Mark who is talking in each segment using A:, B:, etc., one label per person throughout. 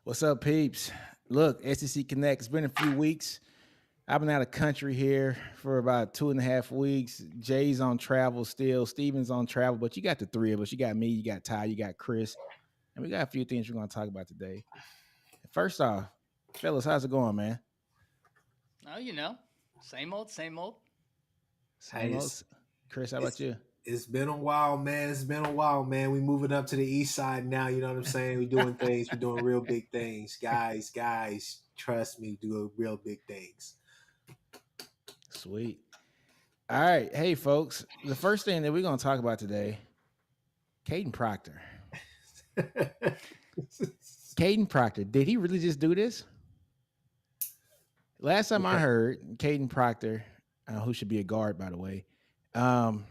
A: What's up, peeps? Look, SEC Connect. It's been a few weeks. I've been out of country here for about 2.5 weeks. Jay's on travel still. Steven's on travel, but you got the three of us. You got me, you got Ty, you got Chris, and we got a few things we're going to talk about today. First off, fellas, how's it going, man?
B: Oh, same old, same old.
A: Same
C: Hey,
A: old. Chris, how about
C: it's
A: you?
C: it's been a while, man. It's been a while, man. We moving up to the east side now. You know what I'm saying? We doing things. We doing real big things, guys. Trust me, do real big things.
A: Sweet. All right. Hey, folks, the first thing that we're going to talk about today, Kadyn Proctor. Kadyn Proctor, did he really just do this? Last time I
C: Okay.
A: heard, Kadyn Proctor, who should be a guard, by the way, um,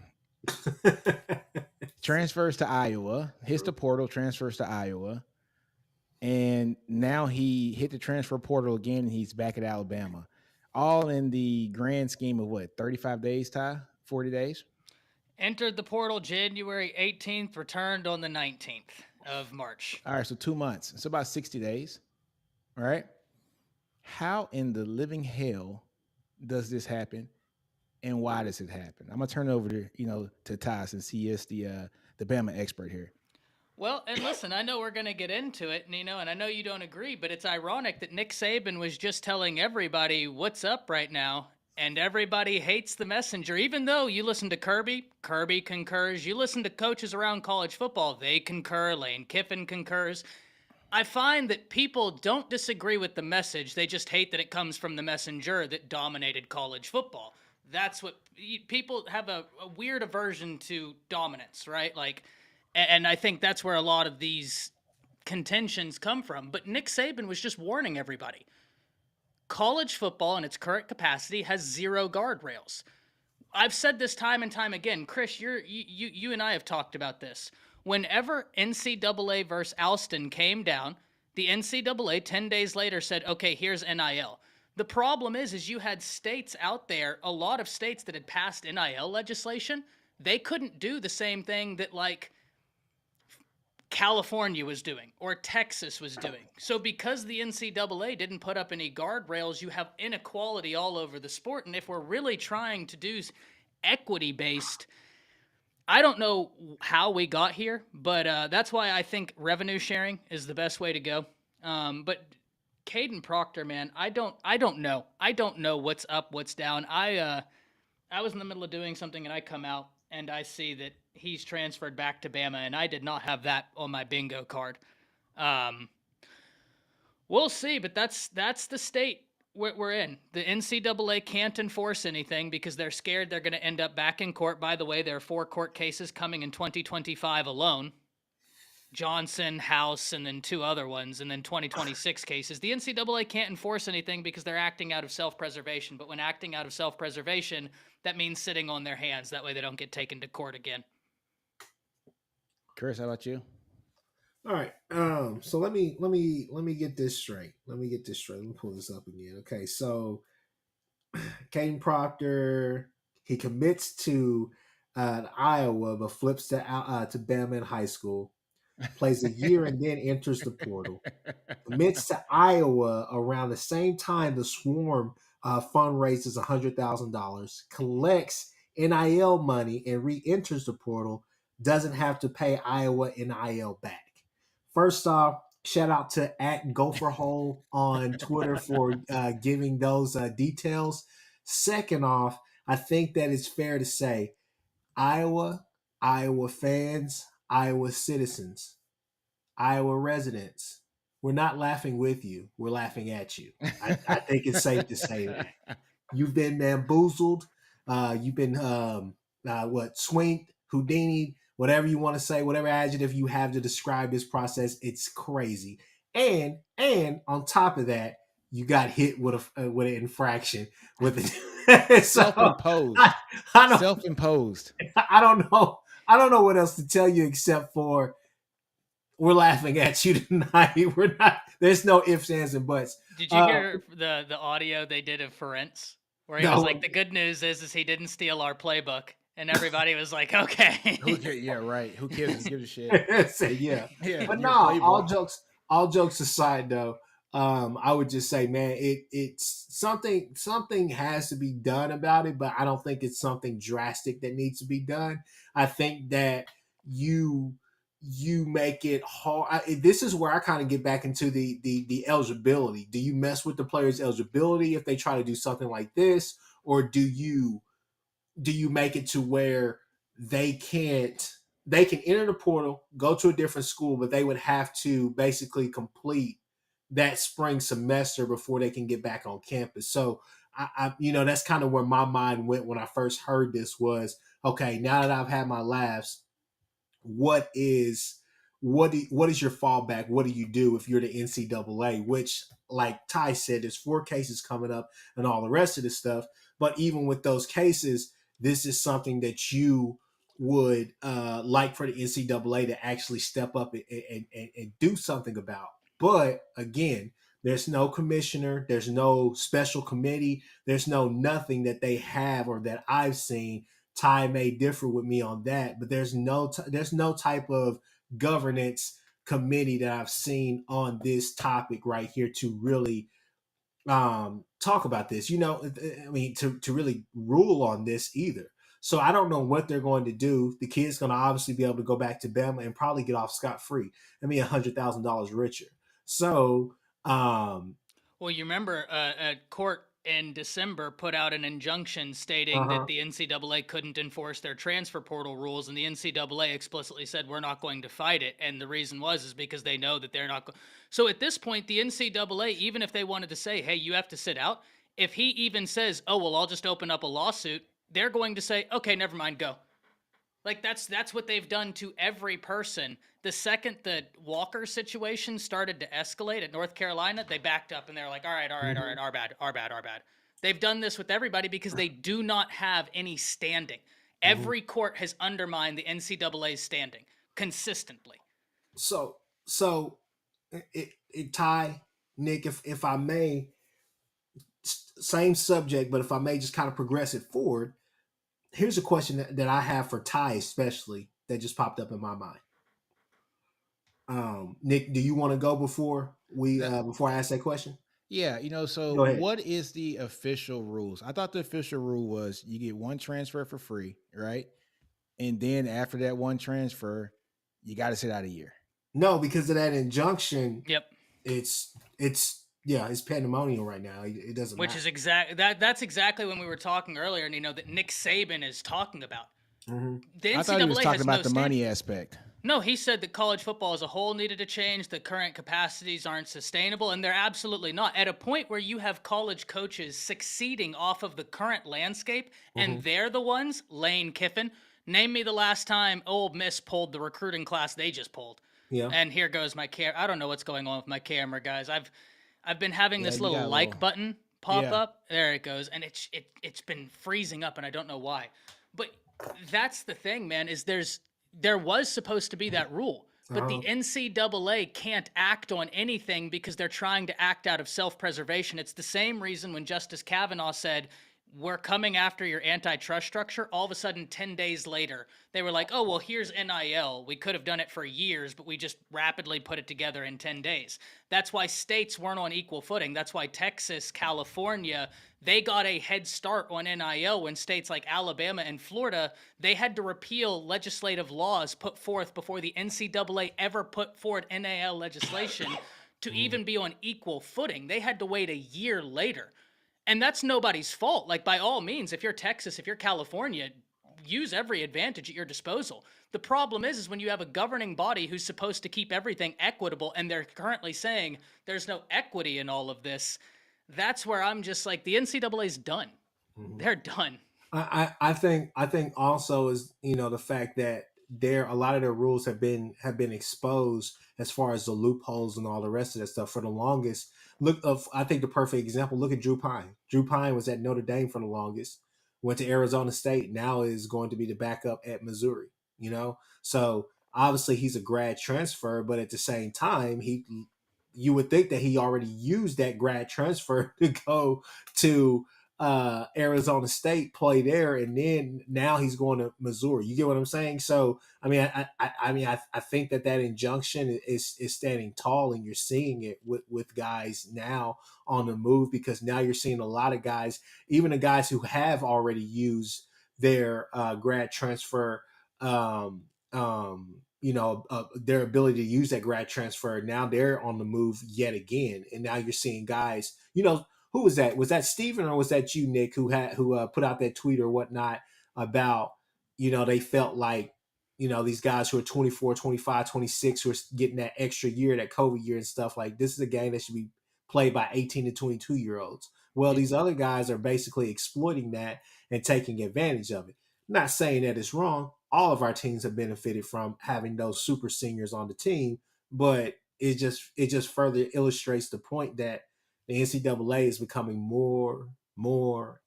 A: transfers to Iowa, hits the portal, transfers to Iowa, and now he hit the transfer portal again, and he's back at Alabama. All in the grand scheme of what, 35 days, Ty? 40 days?
B: Entered the portal January 18th, returned on the 19th of March.
A: All right, so 2 months. It's about 60 days. All right. How in the living hell does this happen? And why does it happen? I'm gonna turn it over to Ty since he is the Bama expert here.
B: Well, and listen, I know we're going to get into it, and I know you don't agree, but it's ironic that Nick Saban was just telling everybody what's up right now, and everybody hates the messenger. Even though you listen to Kirby concurs. You listen to coaches around college football, they concur. Lane Kiffin concurs. I find that people don't disagree with the message. They just hate that it comes from the messenger that dominated college football. That's what people have a weird aversion to dominance, right? And I think that's where a lot of these contentions come from. But Nick Saban was just warning everybody. College football in its current capacity has zero guardrails. I've said this time and time again. Chris, you and I have talked about this. Whenever NCAA versus Alston came down, the NCAA 10 days later said, okay, here's NIL. The problem is you had states out there, a lot of states that had passed NIL legislation, they couldn't do the same thing that California was doing or Texas was doing. So because the NCAA didn't put up any guardrails, you have inequality all over the sport. And if we're really trying to do equity-based, I don't know how we got here, but that's why I think revenue sharing is the best way to go. But Kadyn Proctor, man, I don't know. I don't know what's up, what's down. I was in the middle of doing something and I come out and I see that he's transferred back to Bama, and I did not have that on my bingo card. We'll see, but that's the state we're in. The NCAA can't enforce anything because they're scared they're going to end up back in court. By the way, there are 4 court cases coming in 2025 alone. Johnson, House, and then 2 other ones, and then 2026 cases. The NCAA can't enforce anything because they're acting out of self-preservation. But when acting out of self-preservation, that means sitting on their hands. That way they don't get taken to court again.
A: Chris, how about you?
C: All right. So let me get this straight. Let me pull this up again. Okay. So Kadyn Proctor, he commits to Iowa, but flips to Bama in high school. Plays a year and then enters the portal. Commits to Iowa around the same time the Swarm fundraises $100,000. Collects NIL money and re-enters the portal. Doesn't have to pay Iowa NIL back. First off, shout out to @GopherHole on Twitter for giving those details. Second off, I think that it's fair to say Iowa fans, Iowa citizens, Iowa residents, we're not laughing with you. We're laughing at you. I think it's safe to say that. You've been bamboozled. You've been swinged, Houdini, whatever you want to say, whatever adjective you have to describe this process. It's crazy. And on top of that, you got hit with an infraction with it.
A: Self-imposed. Self-imposed.
C: I don't know. I don't know what else to tell you except for we're laughing at you tonight. We're not. There's no ifs, ands, and buts.
B: Did you hear the audio they did of Ferentz? Where he was like, the good news is he didn't steal our playbook. And everybody was like, okay.
A: Yeah, right. Who cares? Who gives a shit?
C: yeah.
A: Yeah,
C: But
A: your
C: no,
A: playbook.
C: all jokes aside, though, I would just say, man, it's something has to be done about it, but I don't think it's something drastic that needs to be done. I think that you you make it hard. This is where I kind of get back into the eligibility. Do you mess with the player's eligibility if they try to do something like this, or do you make it to where they can't they can enter the portal, go to a different school, but they would have to basically complete that spring semester before they can get back on campus. So that's kind of where my mind went when I first heard this was, okay, now that I've had my laughs, what is what is your fallback? What do you do if you're the NCAA? Which, like Ty said, there's 4 cases coming up and all the rest of this stuff. But even with those cases, this is something that you would like for the NCAA to actually step up and do something about. But again, there's no commissioner, there's no special committee, there's no nothing that they have or that I've seen. Ty may differ with me on that, but there's no type of governance committee that I've seen on this topic right here to really talk about this. I mean, to really rule on this either. So I don't know what they're going to do. The kid's going to obviously be able to go back to Bama and probably get off scot free. I mean, $100,000 richer. So
B: Well, you remember a court in December put out an injunction stating that
C: uh-huh.
B: the NCAA couldn't enforce their transfer portal rules, and the NCAA explicitly said we're not going to fight it. And the reason is because they know that they're not. So at this point, the NCAA, even if they wanted to say, "Hey, you have to sit out," if he even says, "Oh, well, I'll just open up a lawsuit," they're going to say, "Okay, never mind, go." Like that's what they've done to every person. The second the Walker situation started to escalate at North Carolina, they backed up and they're like, all right,
C: Mm-hmm.
B: our bad, our bad, our bad. They've done this with everybody because they do not have any standing.
C: Mm-hmm.
B: Every court has undermined the NCAA's standing consistently.
C: So Ty, Nick, if I may, same subject, but if I may just kind of progress it forward, here's a question that I have for Ty, especially that just popped up in my mind. Nick, do you want to go before I ask that question?
A: Yeah, so
C: Go ahead.
A: what is the official rules? I thought the official rule was you get one transfer for free, right? And then after that one transfer, you got to sit out a year.
C: No, because of that injunction,
B: Yep.
C: it's pandemonium right now. It doesn't
B: Which
C: matter.
B: is that's exactly when we were talking earlier, and that Nick Saban is talking about.
C: Mm-hmm.
B: The
A: I thought he was
B: NCAA
A: talking
B: has no
A: about the
B: standing.
A: money aspect.
B: No, he said that college football as a whole needed to change. The current capacities aren't sustainable, and they're absolutely not. At a point where you have college coaches succeeding off of the current landscape,
C: Mm-hmm.
B: and they're the ones, Lane Kiffin. Name me the last time Ole Miss pulled the recruiting class they just pulled.
C: Yeah.
B: And here goes my camera. I don't know what's going on with my camera, guys. I've been having
A: Yeah,
B: this
A: you
B: little
A: got a
B: like
A: little.
B: button pop
A: Yeah.
B: up. There it goes, and it's been freezing up, and I don't know why. But that's the thing, man. There was supposed to be that rule, but the
C: Uh-huh.
B: NCAA can't act on anything because they're trying to act out of self-preservation. It's the same reason when Justice Kavanaugh said, we're coming after your antitrust structure. All of a sudden, 10 days later, they were like, oh, well, here's NIL. We could have done it for years, but we just rapidly put it together in 10 days. That's why states weren't on equal footing. That's why Texas, California, they got a head start on NIL when states like Alabama and Florida, they had to repeal legislative laws put forth before the NCAA ever put forward NIL legislation to even be on equal footing. They had to wait a year later. And that's nobody's fault. Like, by all means, if you're Texas, if you're California, use every advantage at your disposal. The problem is when you have a governing body who's supposed to keep everything equitable and they're currently saying there's no equity in all of this, that's where I'm just like, the NCAA's done.
C: Mm-hmm.
B: They're done.
C: I think also is the fact that a lot of their rules have been exposed as far as the loopholes and all the rest of that stuff for the longest. I think the perfect example. Look at Drew Pine. Drew Pine was at Notre Dame for the longest, went to Arizona State. Now is going to be the backup at Missouri. So obviously he's a grad transfer, but at the same time you would think that he already used that grad transfer to go to Arizona State, play there, and then now he's going to Missouri. You get what I'm saying? So I mean, I think that injunction is standing tall, and you're seeing it with guys now on the move, because now you're seeing a lot of guys, even the guys who have already used their grad transfer. Their ability to use that grad transfer, now they're on the move yet again, and now you're seeing guys, who was that? Was that Steven, or was that you, Nick, who put out that tweet or whatnot about, they felt like, these guys who are 24, 25, 26, who are getting that extra year, that COVID year and stuff, like, this is a game that should be played by 18 to 22-year-olds. Well, these other guys are basically exploiting that and taking advantage of it. Not saying that it's wrong. All of our teams have benefited from having those super seniors on the team, but it just further illustrates the point that the NCAA is becoming more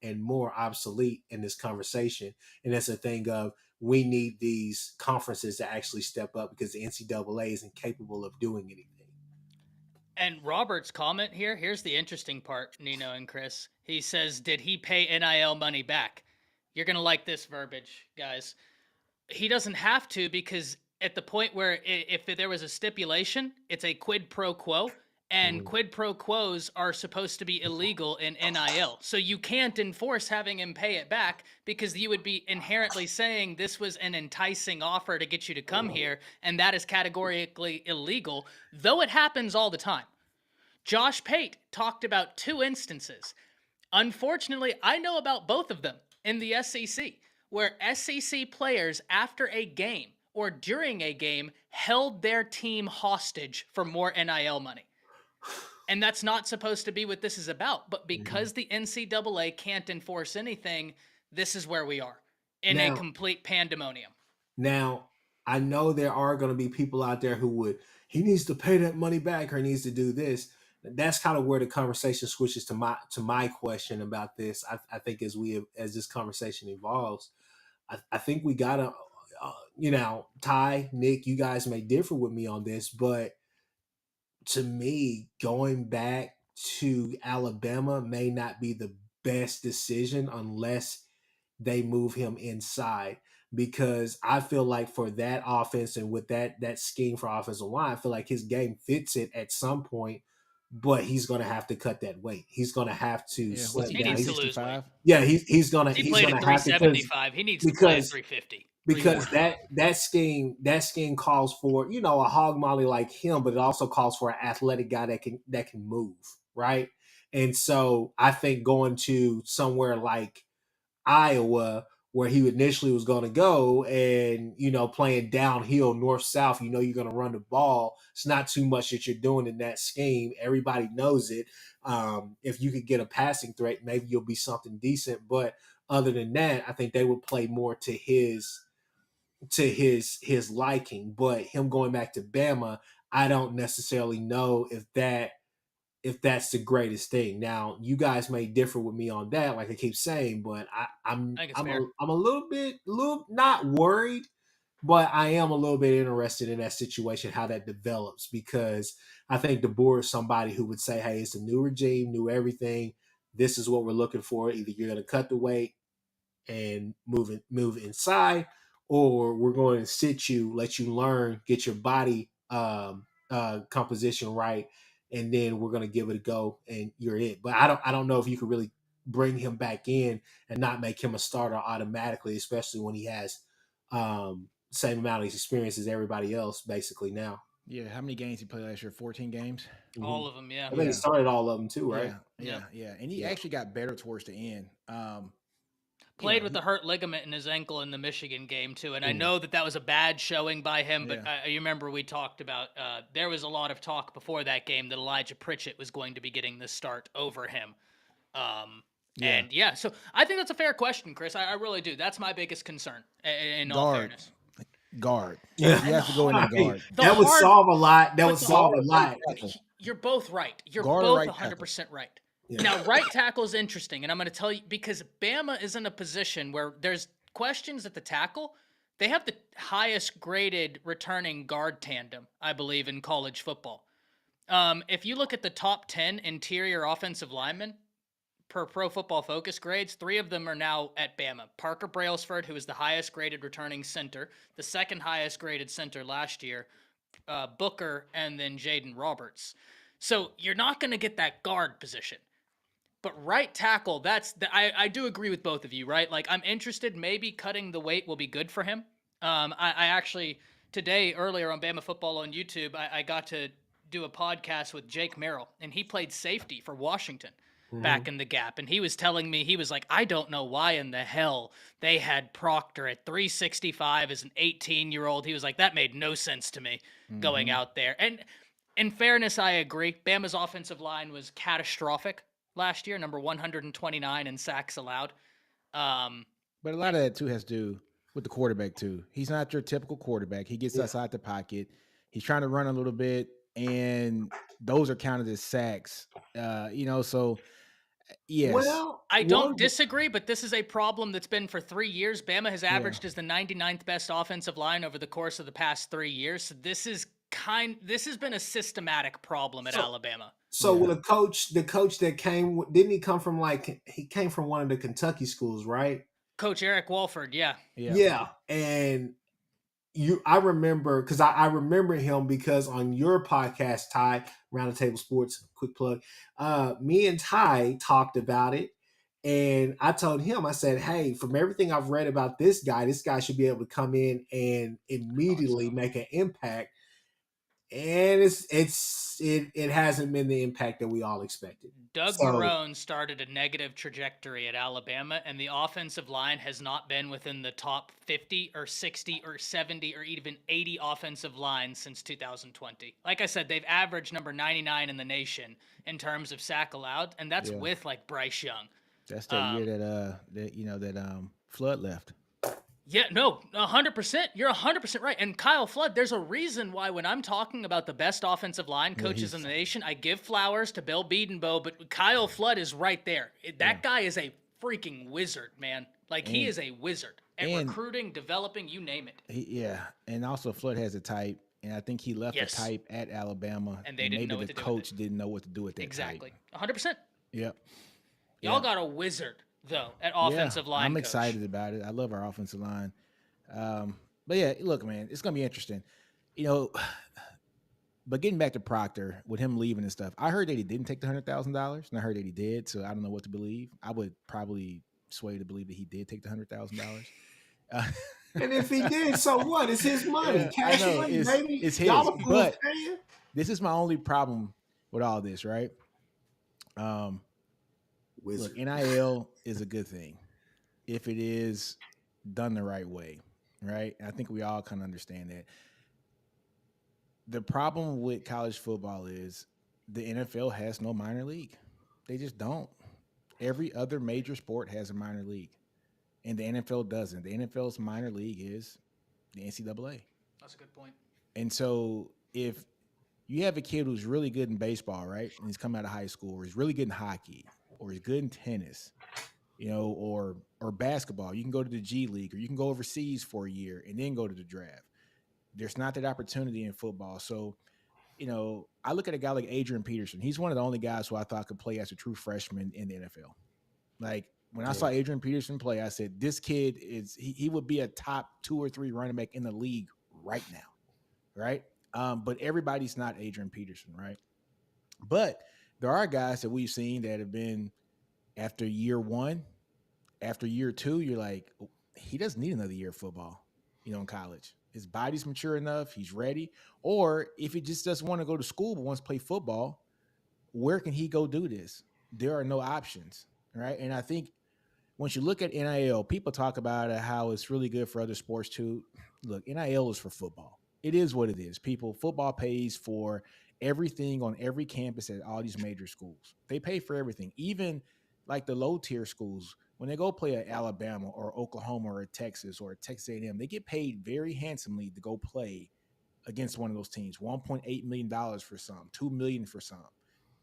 C: and more obsolete in this conversation. And that's a thing of, we need these conferences to actually step up, because the NCAA is incapable of doing anything.
B: And Robert's comment here, here's the interesting part, Nino and Chris. He says, did he pay NIL money back? You're going to like this verbiage, guys. He doesn't have to, because at the point where if there was a stipulation, it's a quid pro quo, and quid pro quos are supposed to be illegal in NIL. So you can't enforce having him pay it back, because you would be inherently saying this was an enticing offer to get you to come here, and that is categorically illegal, though it happens all the time. Josh Pate talked about 2 instances. Unfortunately, I know about both of them in the SEC, where SEC players after a game or during a game held their team hostage for more NIL money. And that's not supposed to be what this is about. But because the NCAA can't enforce anything, this is where we are, in a complete pandemonium.
C: Now, I know there are going to be people out there who he needs to pay that money back, or he needs to do this. That's kind of where the conversation switches to my question about this. I think as this conversation evolves, I think we gotta, Ty, Nick, you guys may differ with me on this, but to me, going back to Alabama may not be the best decision unless they move him inside, because I feel like for that offense and with that scheme for offensive line, I feel like his game fits it at some point, but he's going to have to cut that weight. He's going to have to
A: slim
B: He
A: down.
B: needs to lose weight.
C: Yeah, he's going to
B: He played at
C: have to,
B: 375. He needs to play at 350.
C: because that scheme calls for, a hog molly like him, but it also calls for an athletic guy that can move, right? And so I think going to somewhere like Iowa, where he initially was going to go, and playing downhill north south, you're going to run the ball. It's not too much that you're doing in that scheme. Everybody knows it. If you could get a passing threat, maybe you'll be something decent. But other than that, I think they would play more to his liking. But him going back to Bama, I don't necessarily know if that's the greatest thing. Now, you guys may differ with me on that, like I keep saying, but I'm a little bit not worried, but I am a little bit interested in that situation, how that develops, because I think DeBoer is somebody who would say, hey, it's a new regime, new everything. This is what we're looking for. Either you're going to cut the weight and move inside, or we're going to sit you, let you learn, get your body composition right, and then we're going to give it a go, and you're it. But I don't know if you could really bring him back in and not make him a starter automatically, especially when he has same amount of experience as everybody else basically now.
A: Yeah, how many games he played last year? 14 games?
B: All of them, yeah.
C: I think he started all of them too, right?
A: Yeah. And he actually got better towards the end.
B: Played with the hurt ligament in his ankle in the Michigan game too, and I know that was a bad showing by him. But you remember we talked about there was a lot of talk before that game that Elijah Pritchett was going to be getting the start over him. And so I think that's a fair question, Chris. I really do. That's my biggest concern. In all fairness,
A: guard.
C: Yeah,
A: you have to go in the guard.
C: That would solve a lot. That would solve a lot.
B: You're both right. You're both 100% right. Yeah. Now, right tackle is interesting, and I'm going to tell you, because Bama is in a position where there's questions at the tackle. They have the highest graded returning guard tandem, I believe, in college football. If you look at the top 10 interior offensive linemen, per Pro Football Focus grades, 3 of them are now at Bama. Parker Brailsford, who is the highest graded returning center, the second highest graded center last year, Booker, and then Jaden Roberts. So you're not going to get that guard position. But right tackle, I do agree with both of you, right? Like, I'm interested. Maybe cutting the weight will be good for him. I actually today earlier on Bama Football on YouTube, I got to do a podcast with Jake Merrill, and he played safety for Washington back in the gap, and he was telling me, he was like, I don't know why in the hell they had Proctor at 365 as an 18-year-old. He was like, that made no sense to me going out there. And in fairness, I agree. Bama's offensive line was catastrophic last year, number 129 in sacks allowed.
A: But a lot of that too has to do with the quarterback too. He's not your typical quarterback. He gets outside the pocket. He's trying to run a little bit, and those are counted as sacks. So yes,
C: Well,
B: I don't
C: one
B: disagree, but this is a problem that's been for 3 years. Bama has
A: Yeah.
B: averaged as the 99th best offensive line over the course of the past 3 years. So this has been a systematic problem at Alabama.
C: So
A: Yeah.
C: with the coach that came, didn't he come from he came from one of the Kentucky schools, right?
B: Coach Eric Walford, yeah.
C: Yeah, and I remember because I remember him because on your podcast, Ty, Round the Table Sports, quick plug, me and Ty talked about it, and I told him, I said, hey, from everything I've read about this guy should be able to come in and immediately make an impact. And it hasn't been the impact that we all expected.
B: Doug
C: So
B: Marrone started a negative trajectory at Alabama, and the offensive line has not been within the top 50 or 60 or 70 or even 80 offensive lines since 2020. Like I said, they've averaged number 99 in the nation in terms of sack allowed, and that's with like Bryce Young.
A: That's that year that Flood left.
B: Yeah, no, 100%. You're 100% right. And Kyle Flood, there's a reason why when I'm talking about the best offensive line coaches in the nation, I give flowers to Bill Bedenbaugh, but Kyle Flood is right there. That guy is a freaking wizard, man. Like, he is a wizard at recruiting, developing, you name it.
A: And also Flood has a type, and I think he left a type at Alabama,
B: and they didn't know what to do with
A: coach didn't know what to do with that
B: Exactly.
A: type.
B: 100%.
A: Yep.
B: Y'all got a wizard, though, at offensive line
A: I'm
B: coach.
A: excited about it. I love our offensive line. But yeah, look, man, it's gonna be interesting. But getting back to Proctor with him leaving and stuff, I heard that he didn't take the $100,000, and I heard that he did. So I don't know what to believe. I would probably sway to believe that he did take the $100,000.
C: And if he did, so what? It's his money, cash money, baby.
A: It's his.
C: Y'all
A: But this is my only problem with all this, right? Look, NIL is a good thing if it is done the right way, right? And I think we all kind of understand that. The problem with college football is the NFL has no minor league. They just don't. Every other major sport has a minor league, and the NFL doesn't. The NFL's minor league is the NCAA.
B: That's a good point.
A: And so if you have a kid who's really good in baseball, right, and he's coming out of high school, or he's really good in hockey, or he's good in tennis, or basketball, you can go to the G League, or you can go overseas for a year and then go to the draft. There's not that opportunity in football. So, I look at a guy like Adrian Peterson. He's one of the only guys who I thought could play as a true freshman in the NFL. Like, when I saw Adrian Peterson play, I said, this kid he would be a top 2 or 3 running back in the league right now, right? But everybody's not Adrian Peterson, right? But there are guys that we've seen that have been after year 1, after year 2, you're like, oh, he doesn't need another year of football, in college. His body's mature enough, he's ready. Or if he just doesn't want to go to school but wants to play football, where can he go do this? There are no options, right? And I think once you look at NIL, people talk about how it's really good for other sports too. Look, NIL is for football. It is what it is. Football pays for everything on every campus at all these major schools. They pay for everything, even like the low tier schools. When they go play at Alabama or Oklahoma or Texas or Texas A&M, they get paid very handsomely to go play against one of those teams. $1.8 million for some, $2 million for some.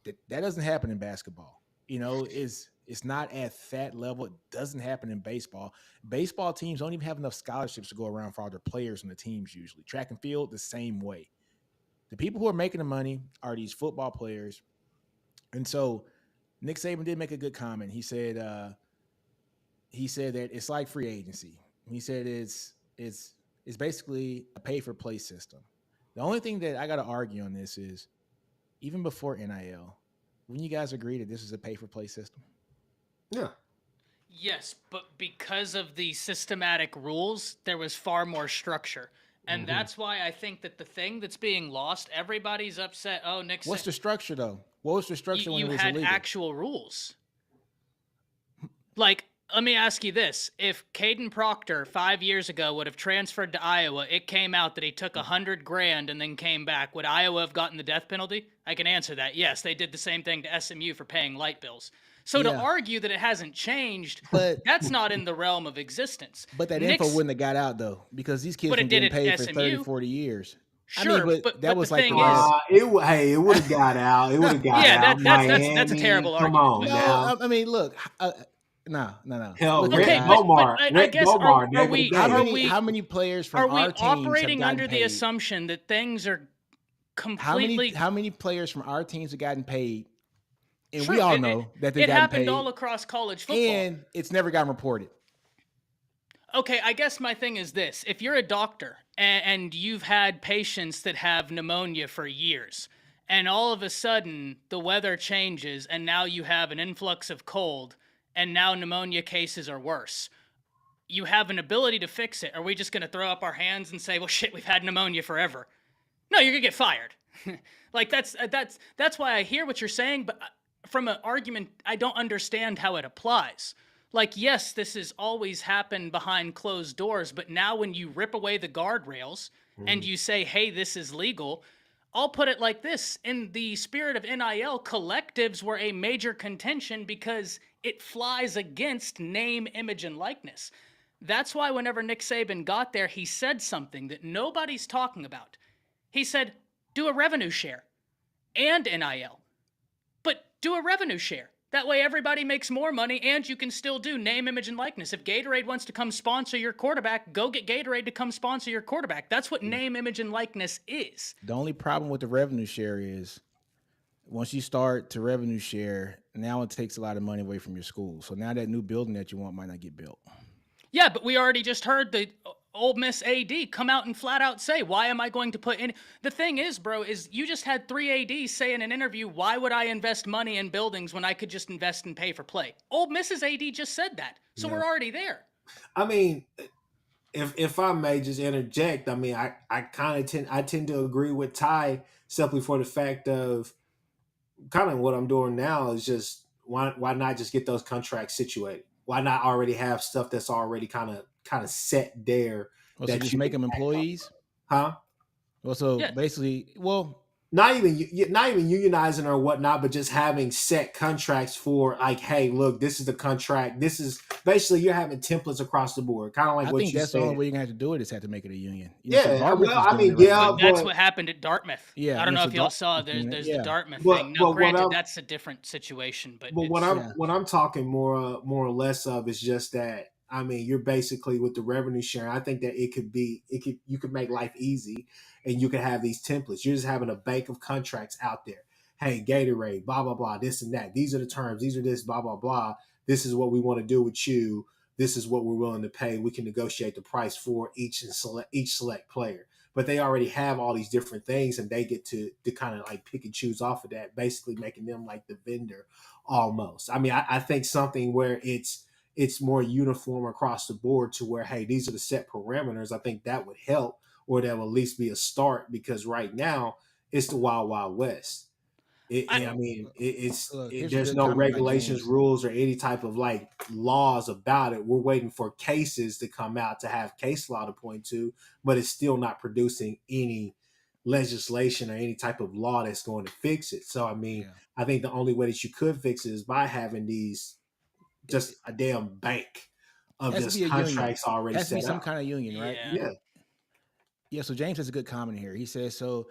A: That doesn't happen in basketball. It's not at that level. It doesn't happen in baseball. Baseball teams don't even have enough scholarships to go around for all their players on the teams usually. Track and field, the same way. The people who are making the money are these football players. And so Nick Saban did make a good comment. He said that it's like free agency. He said it's basically a pay for play system. The only thing that I got to argue on this is even before NIL, when you guys agree that this is a pay for play system.
C: Yeah.
B: Yes, but because of the systematic rules, there was far more structure. And that's why I think that the thing that's being lost, everybody's upset. Oh, Nick,
A: What's the structure though? What was the structure when
B: you
A: it was
B: had
A: illegal?
B: actual rules. Like, let me ask you this. If Kadyn Proctor 5 years ago would have transferred to Iowa, it came out that he took $100,000 and then came back, would Iowa have gotten the death penalty? I can answer that. Yes, they did the same thing to SMU for paying light bills. So to
A: Yeah.
B: argue that it hasn't changed,
A: But
B: that's not in the realm of existence.
A: but that info wouldn't have got out though, because these kids
B: But
A: been
B: it did
A: getting
B: at
A: paid for
B: SMU.
A: 30, 40 years.
B: Sure,
A: but that
B: but
A: was
B: the
A: like
B: thing
A: the
B: is,
C: It would have got out. It would have got
B: yeah,
C: out.
B: that's a
C: Miami,
B: terrible
C: come
B: argument.
C: on
B: But
C: now.
A: I mean, look, no.
C: Hell,
A: Look here,
C: Rick
B: okay,
A: guys.
C: Bomar,
B: but I
C: Rick
B: guess
C: Bomar,
B: are
C: nigga,
B: we
C: today.
A: How many players from
B: are we
A: our teams have
B: operating
A: gotten
B: under the
A: paid?
B: assumption that things are completely
A: How many players from our teams have gotten paid? And we
B: true?
A: all know that they've
B: It
A: gotten
B: happened all
A: paid,
B: across college football.
A: and it's never gotten reported.
B: Okay, I guess my thing is this. If you're a doctor and you've had patients that have pneumonia for years, and all of a sudden the weather changes and now you have an influx of cold, and now pneumonia cases are worse, you have an ability to fix it. Are we just going to throw up our hands and say, well, shit, we've had pneumonia forever? No, you're going to get fired. Like that's why I hear what you're saying, but from an argument, I don't understand how it applies. Like, yes, this has always happened behind closed doors, but now when you rip away the guardrails and you say, hey, this is legal, I'll put it like this. In the spirit of NIL, collectives were a major contention because it flies against name, image, and likeness. That's why whenever Nick Saban got there, he said something that nobody's talking about. He said, do a revenue share and NIL, but do a revenue share. That way everybody makes more money and you can still do name, image, and likeness. If Gatorade wants to come sponsor your quarterback, go get Gatorade to come sponsor your quarterback. That's what name, image, and likeness is.
A: The only problem with the revenue share is once you start to revenue share, now it takes a lot of money away from your school. So now that new building that you want might not get built.
B: Yeah, but we already just heard the Ole Miss AD come out and flat out say, why am I going to put in? The thing is, bro, is you just had 3 ADs say in an interview, why would I invest money in buildings when I could just invest and pay for play? Ole Miss's AD just said that. So we're already there.
C: I mean, if I may just interject, I mean, I tend to agree with Ty simply for the fact of kind of what I'm doing now is just why not just get those contracts situated? Why not already have stuff that's already kind of set there
A: Well, so
C: that
A: just
C: you
A: make
C: can
A: them employees.
C: huh?
A: Well, so
B: Yeah.
A: basically,
C: Not even unionizing or whatnot, but just having set contracts for like, hey, look, this is the contract. This is basically you're having templates across the board, kind of like
A: I
C: what
A: think
C: you
A: that's
C: said.
A: the only way you're gonna have to do it is have to make it a union. So
C: Yeah,
A: Dartmouth
C: well,
A: is
C: I
A: doing
C: mean,
A: it right
C: yeah,
A: now.
B: But that's
C: but
B: what happened at Dartmouth.
A: Yeah,
B: I don't know
A: so
B: if y'all
A: Dartmouth
B: saw
A: is doing it.
B: there's
A: Yeah.
B: the Dartmouth
C: But-
B: thing. Now,
C: but what
B: granted,
C: I'm-
B: that's a different situation, but
C: what
B: it's,
C: I'm talking more or less of is just that I mean you're basically with the revenue sharing. I think that you could make life easy, and you could have these templates. You're just having a bank of contracts out there. Hey, Gatorade, blah blah blah, this and that. These are the terms. These are this, blah blah blah. This is what we want to do with you. This is what we're willing to pay. We can negotiate the price for each select player. But they already have all these different things, and they get to kind of like pick and choose off of that, basically making them like the vendor almost. I mean, I think something where it's more uniform across the board to where, hey, these are the set parameters. I think that would help, or that will at least be a start, because right now it's the wild, wild west. I mean,
A: Look, here's a
C: there's
A: good
C: no
A: comment by
C: regulations,
A: James.
C: rules, or any type of like laws about it. We're waiting for cases to come out to have case law to point to, but it's still not producing any legislation or any type of law that's going to fix it. So, I mean,
A: Yeah.
C: I think the only way that you could fix it is by having these just a damn bank of
A: Has to
C: just
A: be a union.
C: contracts already
A: Has to be
C: set
A: some
C: up.
A: kind of union, right?
B: yeah.
C: Yeah.
A: Yeah. So James has a good comment here. He says, "So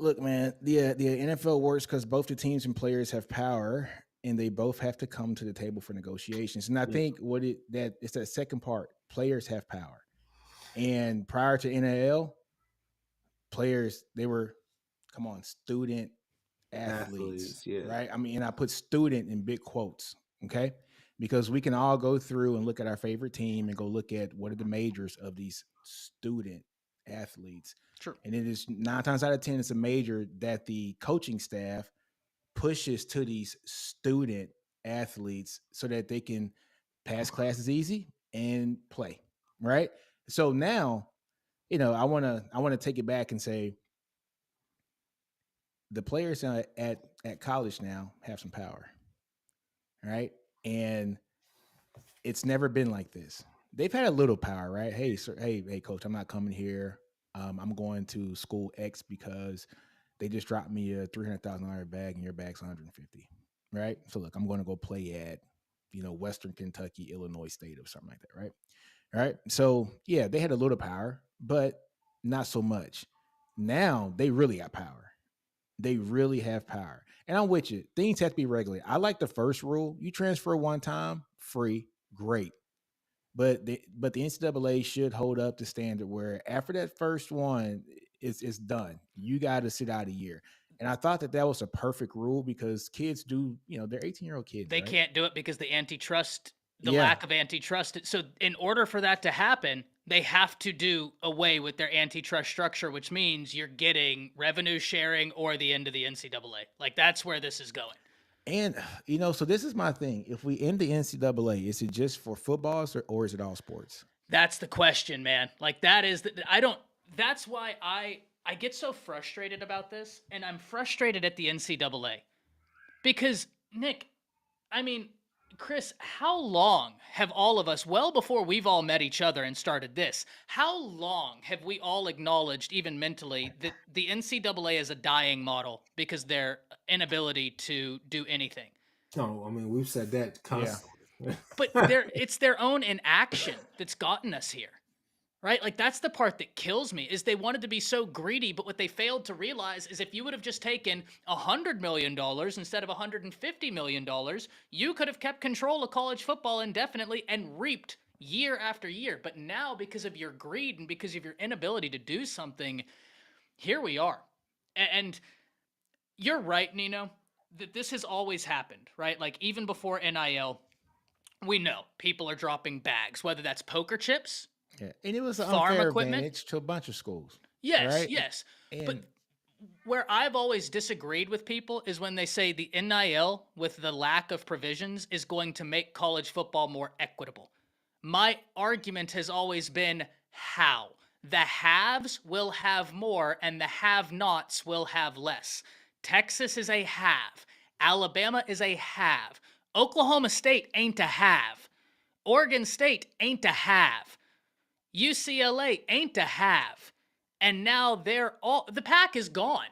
A: look, man, the NFL works because both the teams and players have power, and they both have to come to the table for negotiations. And I
C: Yeah.
A: think that it's that second part. Players have power, and prior to NIL, players they were, come on, student athletes,
C: Athletes, yeah.
A: right? I mean, and I put student in big quotes, okay? Because we can all go through and look at our favorite team and go look at what are the majors of these student athletes.
B: True.
A: And it is 9 times out of 10, it's a major that the coaching staff pushes to these student athletes so that they can pass classes easy and play, right? So now, I want to take it back and say the players at college now have some power, right? And it's never been like this. They've had a little power, right? Hey, sir, hey, coach, I'm not coming here. I'm going to school X because they just dropped me a $300,000 bag and your bag's 150, right? So look, I'm going to go play at, Western Kentucky, Illinois State or something like that, right? All right. So yeah, they had a little power, but not so much. Now they really got power. They really have power. And I'm with you. Things have to be regulated. I like the first rule. You transfer one time, free, great. But the NCAA should hold up the standard where after that first one, it's done. You got to sit out a year. And I thought that that was a perfect rule because kids do, they're 18-year-old kids,
B: They
A: right?
B: can't do it because the
A: Yeah.
B: lack of antitrust. So in order for that to happen, they have to do away with their antitrust structure, which means you're getting revenue sharing or the end of the NCAA. Like that's where this is going.
A: And so this is my thing. If we end the NCAA, is it just for footballs or is it all sports?
B: That's the question, man. Like that is I don't that's why I get so frustrated about this, and I'm frustrated at the NCAA because Nick, I mean, Chris, how long have all of us, well before we've all met each other and started this, how long have we all acknowledged, even mentally, that the NCAA is a dying model because their inability to do anything?
C: No, I mean we've said that
A: Yeah.
C: constantly.
B: But it's their own inaction that's gotten us here. Right? Like that's the part that kills me is they wanted to be so greedy, but what they failed to realize is if you would have just taken $100 million instead of $150 million, you could have kept control of college football indefinitely and reaped year after year. But now, because of your greed and because of your inability to do something, here we are. And you're right, Nino, that this has always happened, right? Like even before NIL, we know people are dropping bags, whether that's poker chips,
A: Yeah. And it was an
B: farm
A: unfair
B: equipment.
A: advantage to a bunch of schools.
B: Yes,
A: Right.
B: yes. But
A: And
B: where I've always disagreed with people is when they say the NIL, with the lack of provisions, is going to make college football more equitable. My argument has always been how? The haves will have more and the have nots will have less. Texas is a have. Alabama is a have. Oklahoma State ain't a have. Oregon State ain't a have. UCLA ain't a have. And now the pack is gone.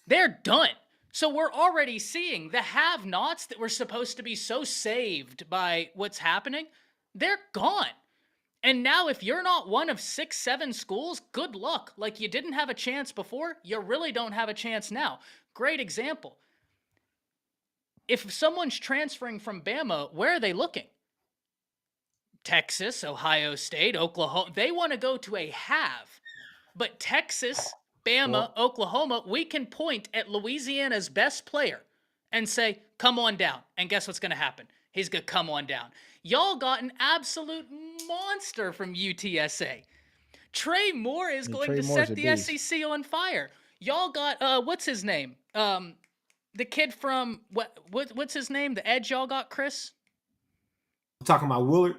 B: They're done. So we're already seeing the have nots that were supposed to be so saved by what's happening, they're gone. And now, if you're not one of 6, 7 schools, good luck. Like you didn't have a chance before, you really don't have a chance now. Great example. If someone's transferring from Bama, where are they looking? Texas, Ohio State, Oklahoma. They want to go to a have. But Texas, Bama,
C: Well,
B: Oklahoma, we can point at Louisiana's best player and say, come on down. And guess what's going to happen? He's going to come on down. Y'all got an absolute monster from UTSA. Trey Moore is going
A: Trey
B: to
A: Moore's
B: set
A: a
B: the
A: beast.
B: SEC on fire. Y'all got, what's his name? The kid from, what's his name? The edge y'all got, Chris?
C: I'm talking about Willard.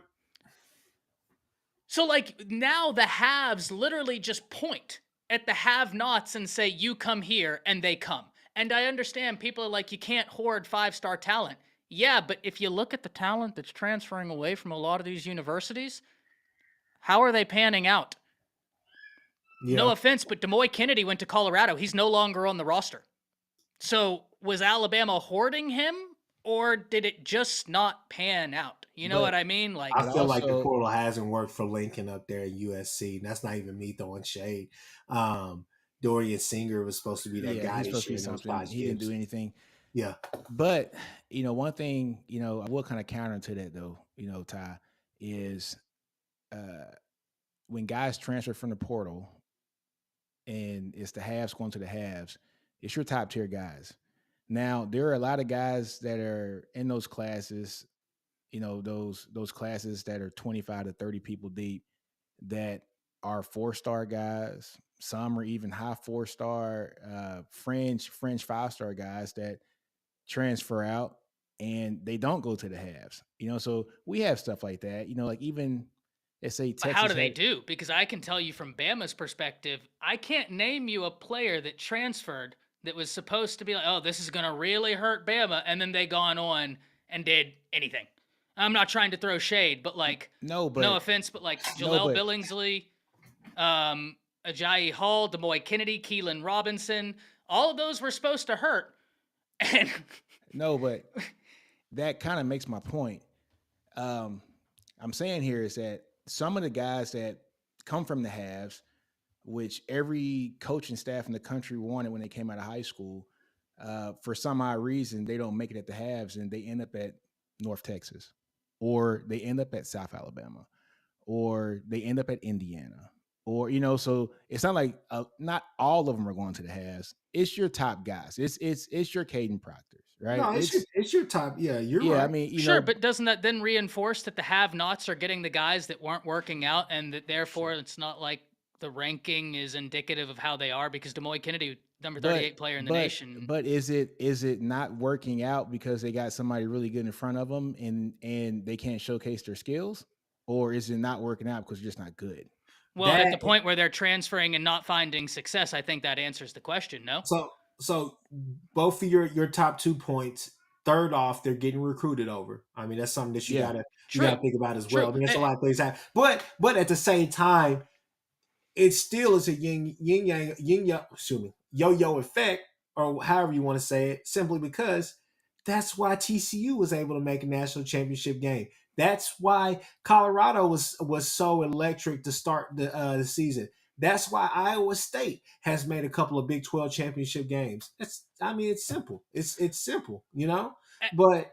B: So, like, now the haves literally just point at the have nots and say, you come here, and they come. And I understand people are like, you can't hoard 5-star talent. Yeah, but if you look at the talent that's transferring away from a lot of these universities, how are they panning out? No
C: Yeah,
B: offense, but Demoy Kennedy went to Colorado. He's no longer on the roster. So, was Alabama hoarding him, or did it just not pan out? You know what
A: but
B: I mean? Like,
C: I
A: but
C: feel like the
A: also,
C: portal hasn't worked for Lincoln up there at USC. And that's not even me throwing shade. Dorian Singer was supposed to be that
A: yeah,
C: guy
A: he's
C: this
A: supposed to
C: year,
A: be
C: and it was
A: something.
C: Bosh
A: He didn't do
C: Gibbs.
A: anything.
C: Yeah,
A: But one thing, I will kind of counter to that though, Ty, is uh when guys transfer from the portal and it's the halves going to the halves, It's your top tier guys. Now there are a lot of guys that are in those classes, those classes that are 25 to 30 people deep that are 4-star guys. Some are even high 4-star, fringe 5-star guys that transfer out and they don't go to the halves. So we have stuff like that. Like even let's say
B: But how
A: Texas
B: do they
A: had
B: do? Because I can tell you from Bama's perspective, I can't name you a player that transferred that was supposed to be like, oh, this is going to really hurt Bama. And then they gone on and did anything. I'm not trying to throw shade, but like,
A: no,
B: no
A: but
B: offense, but like
A: no,
B: Jaleel
A: but
B: Billingsley, Ajayi Hall, Demoy Kennedy, Keelan Robinson, all of those were supposed to hurt. And
A: no, but that kind of makes my point. Um, I'm saying here is that some of the guys that come from the halves, which every coaching staff in the country wanted when they came out of high school, for some odd reason, they don't make it at the halves and they end up at North Texas, or they end up at South Alabama, or they end up at Indiana, or so it's not like not all of them are going to the halves. It's your top guys. It's your Kadyn Proctors, right?
C: No, it's your top. Yeah, you're
A: Yeah. I
C: right.
A: mean,
B: sure, but doesn't that then reinforce that the have-nots are getting the guys that weren't working out, and that therefore it's not like the ranking is indicative of how they are? Because Demoy Kennedy, number
A: but
B: 38 player in the
A: but
B: nation.
A: but is it not working out because they got somebody really good in front of them and they can't showcase their skills, or is it not working out because you're just not good?
B: Well, at the
C: That
B: point where they're transferring and not finding success, I think that answers the question. No.
C: so both of your top 2 points. Third off, they're getting recruited over. I mean, that's something that you
A: Yeah.
C: gotta
B: True.
C: think about as well.
B: True.
C: I mean, there's a lot of things happen, but at the same time, it still is a yin yang, excuse me, yo-yo effect, or however you want to say it, simply because that's why TCU was able to make a national championship game. That's why Colorado was so electric to start the season. That's why Iowa State has made a couple of Big 12 championship games. It's simple. It's simple,
B: Eh,
C: But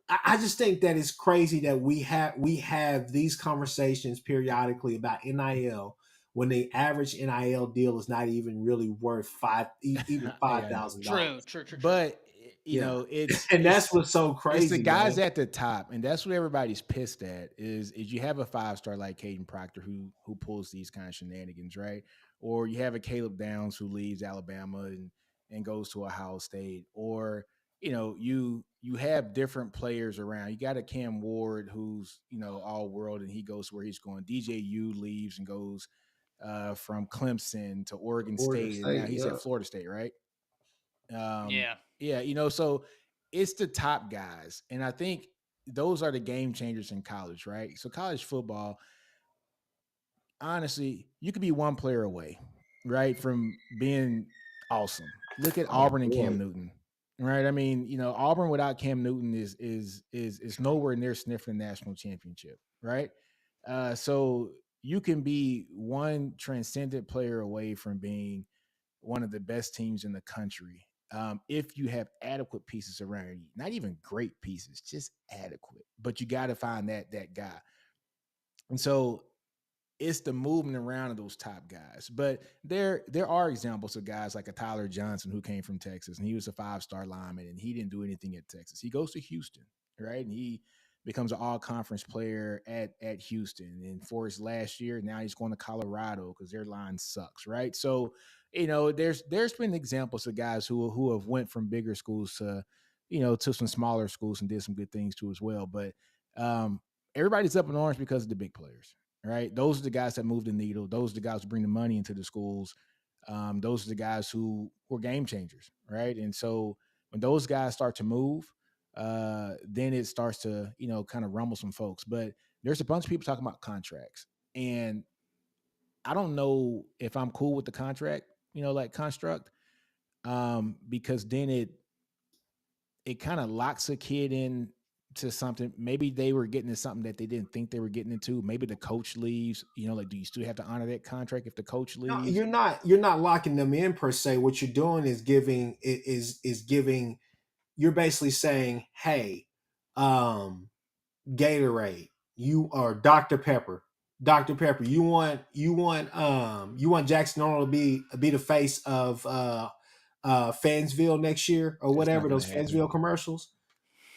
C: I just think that it's crazy that we have these conversations periodically about NIL when the average NIL deal is not even really worth even five
A: Yeah, I know.
C: thousand
B: True.
C: dollars.
B: True. True. True.
A: But
C: Yeah,
A: it's
C: and that's
A: it's
C: what's so
A: it's the
C: crazy,
A: guys
C: man.
A: at the top, and that's what everybody's pissed at. Is you have a 5-star like Kadyn Proctor who pulls these kind of shenanigans, right? Or you have a Caleb Downs who leaves Alabama and goes to Ohio State, or you have different players around. You got a Cam Ward who's all world and he goes where he's going. DJU leaves and goes from Clemson to Oregon
C: Oregon
A: State, and now
C: State,
A: he's
C: yeah.
A: at Florida State, right?
B: Yeah.
A: Yeah, so it's the top guys, and I think those are the game changers in college, right? So college football, honestly, you could be one player away, right, from being awesome. Look at
C: Oh
A: Auburn and Cam
C: boy.
A: Newton, right? I mean, Auburn without Cam Newton is nowhere near sniffing the national championship, right? So you can be one transcendent player away from being one of the best teams in the country, if you have adequate pieces around you. Not even great pieces, just adequate. But you got to find that guy. And so it's the movement around of those top guys. But there are examples of guys like a Tyler Johnson who came from Texas and he was a 5-star lineman and he didn't do anything at Texas. He goes to Houston, right? And he becomes an all conference player at Houston. And for his last year, now he's going to Colorado because their line sucks, right? So, there's been examples of guys who have went from bigger schools to some smaller schools and did some good things too as well. But um, everybody's up in orange because of the big players, right? Those are the guys that move the needle. Those are the guys who bring the money into the schools. Those are the guys who were game changers, right? And so when those guys start to move, then it starts to kind of rumble some folks. But there's a bunch of people talking about contracts, and I don't know if I'm cool with the contract, like construct, because then it kind of locks a kid in to something. Maybe they were getting into something that they didn't think they were getting into. Maybe the coach leaves. Like, do you still have to honor that contract if the coach
C: No,
A: leaves?
C: you're not locking them in per se. What you're doing is giving. You're basically saying, hey, Gatorade, you or Dr. Pepper, you want Jackson Arnold to be the face Fansville next year or
A: It's not
C: whatever,
A: going
C: those
A: to happen.
C: Fansville commercials.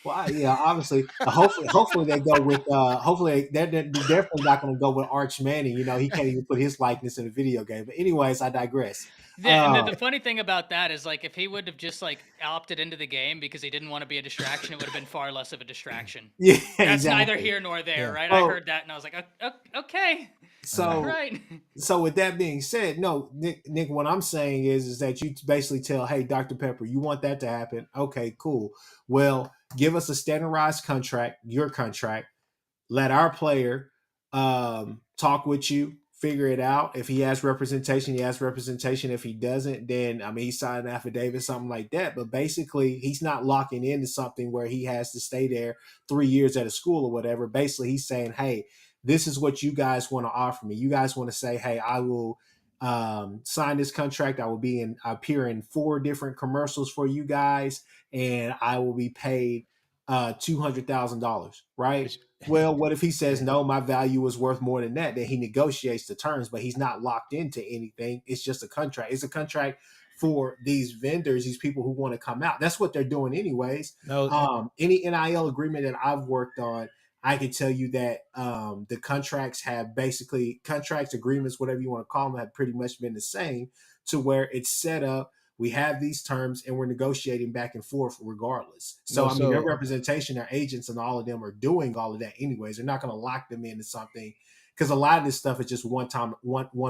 C: Well, yeah, obviously, hopefully they go with hopefully they're definitely not going to go with Arch Manning. You know, he can't even put his likeness in a video game. But anyways, I digress.
B: And the funny thing about that is, like, if he would have just like opted into the game because he didn't want to be a distraction, it would have been far less of a distraction.
C: Yeah,
B: That's neither
C: exactly.
B: here nor there,
A: Yeah.
B: right? I
C: Oh,
B: heard that and I was like, okay, all
C: so
B: right.
C: so with that being said, no, Nick, what I'm saying is that you basically tell, hey, Dr. Pepper, you want that to happen? Okay, cool. Well, give us a standardized contract, your contract. Let our player talk with you, figure it out. If he has representation, he has representation. If he doesn't, then I mean, he signed an affidavit, something like that. But basically, he's not locking into something where he has to stay there 3 years at a school or whatever. Basically, he's saying, hey, this is what you guys want to offer me. You guys want to say, hey, I will sign this contract. I will appear in 4 different commercials for you guys, and I will be paid $200,000, right?
A: Which,
C: Well, what if he says,
A: yeah.
C: no, my value is worth more than that? Then he negotiates the terms, but he's not locked into anything. It's just a contract. It's a contract for these vendors, these people who want to come out. That's what they're doing, anyways.
A: No,
C: Any NIL agreement that I've worked on, I can tell you that the contracts have basically contracts, agreements, whatever you want to call them, have pretty much been the same to where it's set up. We have these terms and we're negotiating back and forth regardless. So,
A: no.
C: I mean, their
A: So
C: representation, their agents, and all of them are doing all of that anyways. They're not going to lock them into something because a lot of this stuff is just one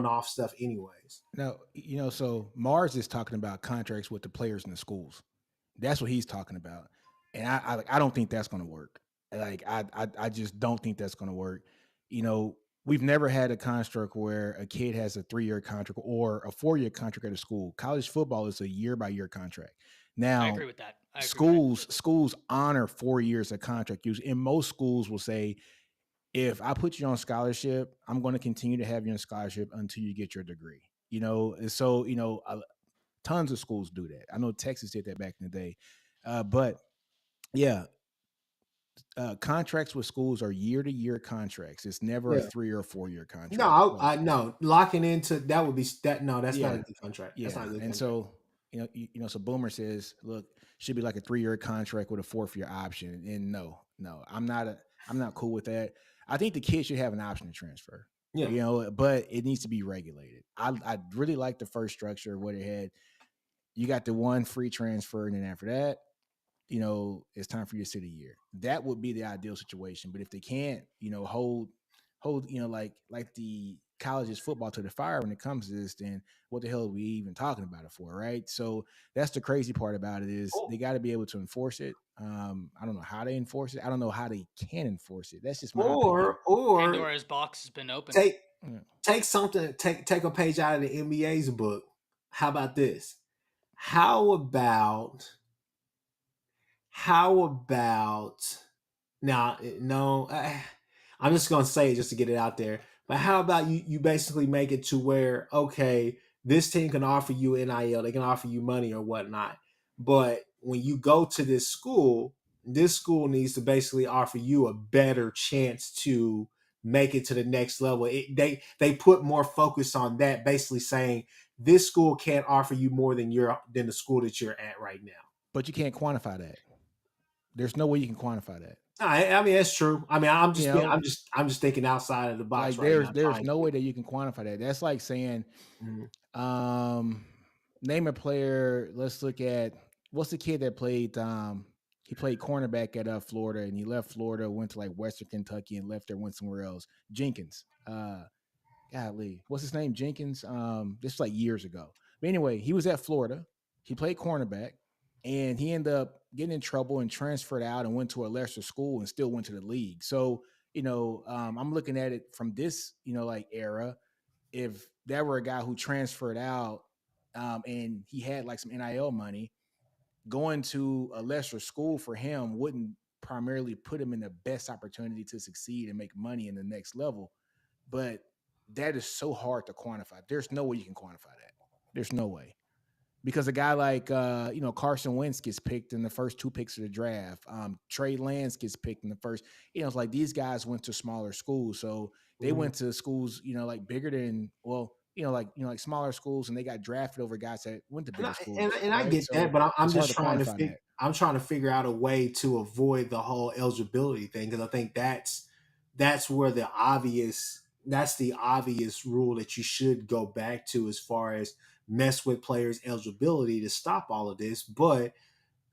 C: off stuff, anyways.
A: no, so Mars is talking about contracts with the players in the schools. That's what he's talking about, and I don't think that's going to work. Like I just don't think that's going to work. You know, we've never had a construct where a kid has a 3-year contract or a 4-year contract at a school. College football is a year by year contract.
B: I
A: Now,
B: agree with that. I agree with that
A: schools
B: completely.
A: schools honor 4 years of contract use, and most schools will say, if I put you on scholarship, I'm going to continue to have you on scholarship until you get your degree. And so tons of schools do that. I know Texas did that back in the day, but yeah, contracts with schools are year to year contracts. It's never a
C: Yeah.
A: 3 or 4 year contract.
C: No,
A: Like,
C: I no locking into that would be that. No, that's not a
A: yeah,
C: good contract. That's not
A: yeah,
C: a good
A: and
C: contract.
A: so so Boomer says, look, should be like a 3-year contract with a 4th year option. And no, I'm not cool with that. I think the kids should have an option to transfer.
C: Yeah.
A: But it needs to be regulated. I really like the first structure of what it had. You got the one free transfer, and then after that, it's time for you to sit a year. That would be the ideal situation. But if they can't, hold, like the college's football to the fire when it comes to this, then what the hell are we even talking about it for, right? So that's the crazy part about it is they got to be able to enforce it. I don't know how they enforce it. I don't know how they can enforce it. That's just my opinion.
C: Or
B: Pandora's box has been opened.
C: take
A: Yeah.
C: take something, take a page out of the NBA's book. How about this? How about how about now? No, I'm just gonna say it just to get it out there. But how about you basically make it to where, okay, this team can offer you NIL, they can offer you money or whatnot, but when you go to this school needs to basically offer you a better chance to make it to the next level. They put more focus on that, basically saying this school can't offer you more than the school that you're at right now.
A: But you can't quantify that. There's no way you can quantify that.
C: I mean that's true. I mean
A: You know,
C: I'm just thinking outside of the box
A: like
C: right now.
A: there's
C: Trying to
A: no way
C: think.
A: that you can quantify that. That's like saying,
C: Mhm.
A: um, name a player. Let's look at what's the kid that played. He played cornerback at Florida, and he left Florida, went to like Western Kentucky, and left there, went somewhere else. Jenkins. Golly, what's his name? Jenkins. This was like years ago. But anyway, he was at Florida. He played cornerback, and he ended up getting in trouble and transferred out and went to a lesser school and still went to the league. So I'm looking at it from this like era. If that were a guy who transferred out, and he had like some NIL money, going to a lesser school for him wouldn't primarily put him in the best opportunity to succeed and make money in the next level. But that is so hard to quantify. There's no way you can quantify that. There's no way. Because a guy like Carson Wentz gets picked in the first 2 picks of the draft. Trey Lance gets picked in the first. It's like these guys went to smaller schools, so they
C: Mhm.
A: went to schools like bigger than, well, like smaller schools, and they got drafted over guys that went to
C: And
A: bigger
C: I
A: schools,
C: and I
A: right?
C: get that,
A: So
C: but I'm
A: it's hard
C: just
A: to
C: trying to
A: quantify that.
C: I'm trying to figure out a way to avoid the whole eligibility thing because I think that's where that's the obvious rule that you should go back to as far as mess with players' eligibility to stop all of this. But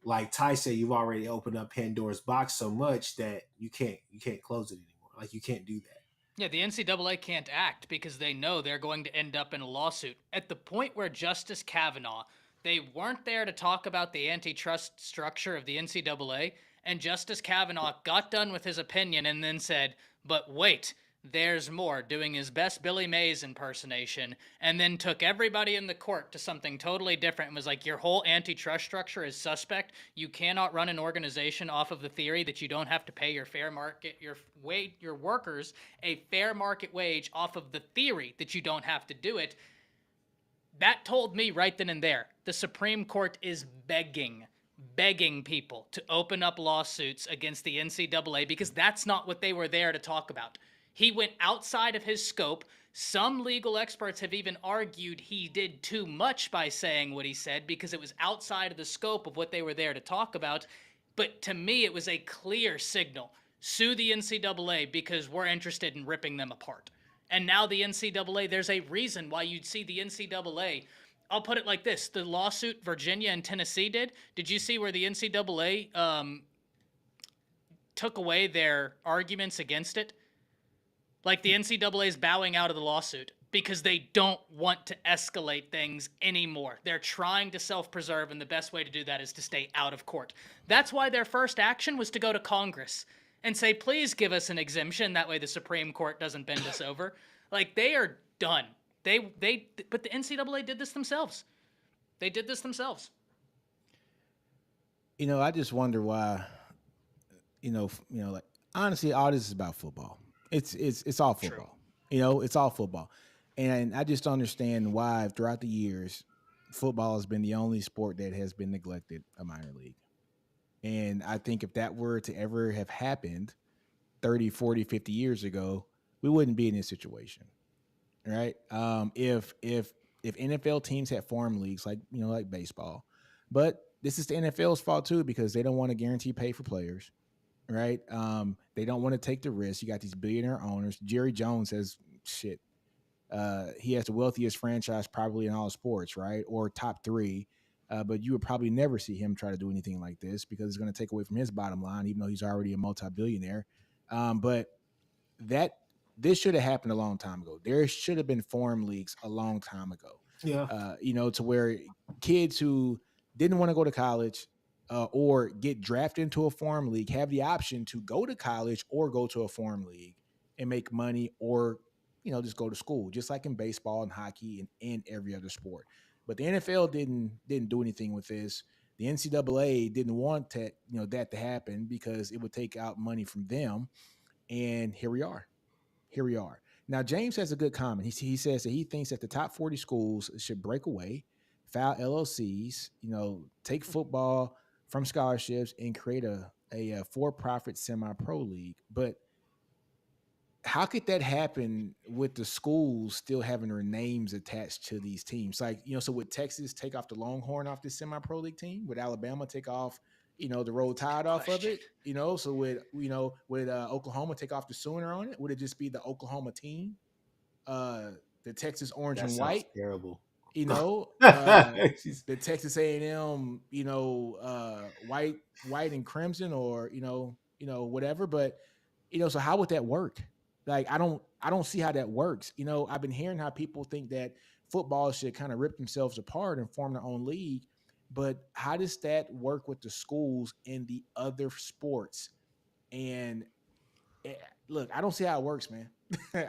C: like Ty said, you've already opened up Pandora's box so much that you can't close it anymore. Like you can't do that.
B: Yeah, the NCAA can't act because they know they're going to end up in a lawsuit. At the point where Justice Kavanaugh, they weren't there to talk about the antitrust structure of the NCAA, and Justice Kavanaugh got done with his opinion and then said, but wait, there's more, doing his best Billy Mays impersonation, and then took everybody in the court to something totally different and was like, your whole antitrust structure is suspect. You cannot run an organization off of the theory that you don't have to pay your fair market, your workers a fair market wage off of the theory that you don't have to do it. That told me right then and there, the Supreme Court is begging people to open up lawsuits against the NCAA because that's not what they were there to talk about. He went outside of his scope. Some legal experts have even argued he did too much by saying what he said because it was outside of the scope of what they were there to talk about. But to me, it was a clear signal. Sue the NCAA because we're interested in ripping them apart. And now the NCAA, there's a reason why you'd see the NCAA. I'll put it like this: the lawsuit Virginia and Tennessee did you see where the NCAA took away their arguments against it? Like the NCAA is bowing out of the lawsuit because they don't want to escalate things anymore. They're trying to self-preserve, and the best way to do that is to stay out of court. That's why their first action was to go to Congress and say, please give us an exemption. That way the Supreme Court doesn't bend us over. Like, they are done. But the NCAA did this themselves. They did this themselves.
A: I just wonder why. Like honestly, all this is about football. It's all
B: True.
A: football. It's all football, and I just don't understand why throughout the years, football has been the only sport that has been neglected a minor league. And I think if that were to ever have happened 30, 40, 50 years ago, we wouldn't be in this situation, right? If NFL teams had farm leagues like baseball, but this is the NFL's fault too because they don't want to guarantee pay for players, right? They don't want to take the risk. You got these billionaire owners. Jerry Jones has shit. He has the wealthiest franchise probably in all sports, right? Or top three. But you would probably never see him try to do anything like this because it's going to take away from his bottom line, even though he's already a multi-billionaire. But that this should have happened a long time ago. There should have been farm leagues a long time ago.
C: Yeah.
A: To where kids who didn't want to go to college or get drafted into a farm league have the option to go to college or go to a farm league and make money or just go to school, just like in baseball and hockey and every other sport. But the NFL didn't do anything with this. The NCAA didn't want that to happen because it would take out money from them. And here we are. Here we are. Now, James has a good comment. He says that he thinks that the top 40 schools should break away, file LLCs, take football from scholarships and create a for-profit semi-pro league. But how could that happen with the schools still having their names attached to these teams? Like, so would Texas take off the Longhorn off this semi-pro league team? Would Alabama take off, the Roll Tide off of
B: Question.
A: it? So would Oklahoma take off the Sooner on it? Would it just be the Oklahoma team, the Texas Orange
C: That
A: and
C: sounds
A: White?
C: terrible.
A: The Texas A&M, white and crimson, or whatever. But so how would that work? Like I don't see how that works. I've been hearing how people think that football should kind of rip themselves apart and form their own league, but how does that work with the schools in the other sports? And eh, look, I don't see how it works, man.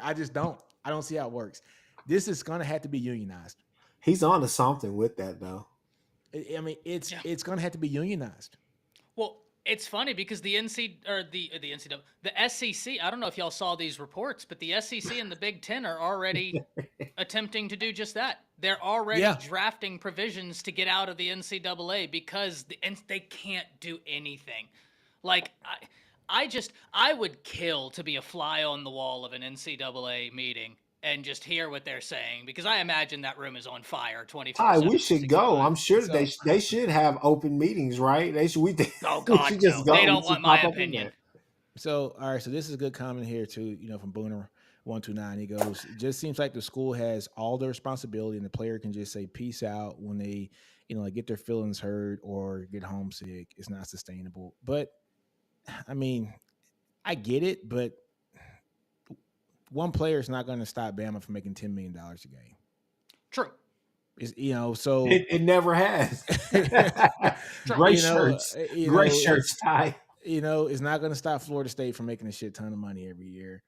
A: I just don't. I don't see how it works. This is gonna have to be unionized.
C: He's on to something with that though.
A: I mean,
B: Yeah.
A: it's gonna have to be unionized.
B: Well, it's funny because the NCAA, the SEC. I don't know if y'all saw these reports, but the SEC and the Big Ten are already attempting to do just that. They're already
A: Yeah.
B: drafting provisions to get out of the NCAA because they can't do anything. Like I would kill to be a fly on the wall of an NCAA meeting and just hear what they're saying, because I imagine that room is on fire 24/7,
C: All right, we should go.
B: 365.
C: I'm sure that
A: So
C: they should have open meetings, right? They should
B: Oh
C: we
B: God,
C: should just
B: no. They
C: go. We
B: don't
C: should
B: want my
C: pop up in
B: opinion.
C: there.
A: So, all right. So this is a good comment here too. From Booner 129. He goes, "It just seems like the school has all the responsibility, and the player can just say peace out when they, like get their feelings hurt or get homesick. It's not sustainable." But I mean, I get it, but one player is not going to stop Bama from making $10 million a game.
B: True.
A: So
C: It never has.
B: True.
C: Great shirts, great shirts, Ty.
A: It's not going to stop Florida State from making a shit ton of money every year.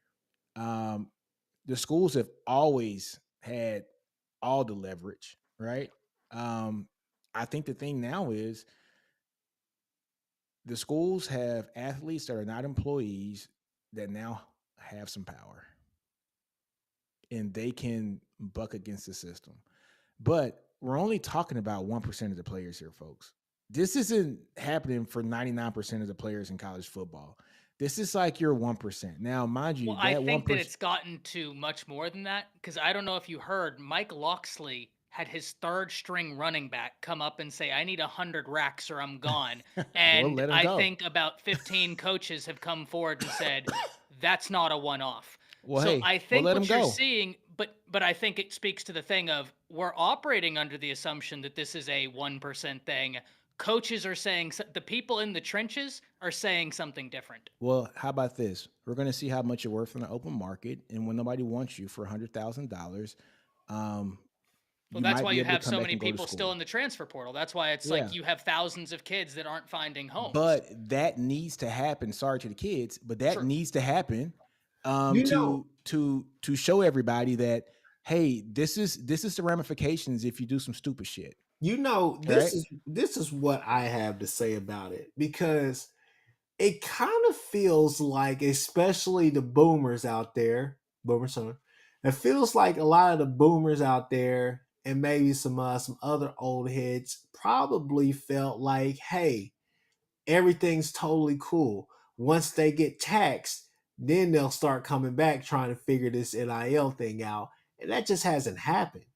A: The schools have always had all the leverage, right? I think the thing now is the schools have athletes that are not employees that now have some power, and they can buck against the system. But we're only talking about 1% of the players here, folks. This isn't happening for 99% of the players in college football. This is like your 1%. Now, mind you,
B: Well, I
A: that
B: think that
A: 1%.
B: it's gotten to much more than that, because I don't know if you heard, Mike Locksley had his third string running back come up and say, "I need 100 racks or I'm gone."
A: Well,
B: And
A: let him
B: I
A: go.
B: think about 15 coaches have come forward and said, "That's not a one-off."
A: Well,
B: So
A: hey,
B: I
A: well,
B: think
A: let him
B: what you're
A: go.
B: seeing, but I think it speaks to the thing of, we're operating under the assumption that this is a 1% thing. Coaches are saying, the people in the trenches are saying something different.
A: Well, how about this? We're going to see how much you're worth in the open market, and when nobody wants you for $100,000,
B: Well,
A: you
B: that's
A: might
B: why
A: be
B: you
A: able to
B: have
A: come
B: so
A: back
B: many
A: and go to
B: people still
A: school.
B: in the transfer portal. That's why it's
A: Yeah,
B: like you have thousands of kids that aren't finding homes.
A: but that needs to happen. Sorry to the kids, but that
B: True.
A: needs to happen
C: You know,
A: to show everybody that, hey, this is the ramifications if you do some stupid shit.
C: this
A: Right?
C: is what I have to say about it, because it kind of feels like, especially the boomers out there, boomer son, it feels like a lot of the boomers out there and maybe some other old heads probably felt like, hey, everything's totally cool. Once they get taxed, then they'll start coming back trying to figure this NIL thing out. And that just hasn't happened.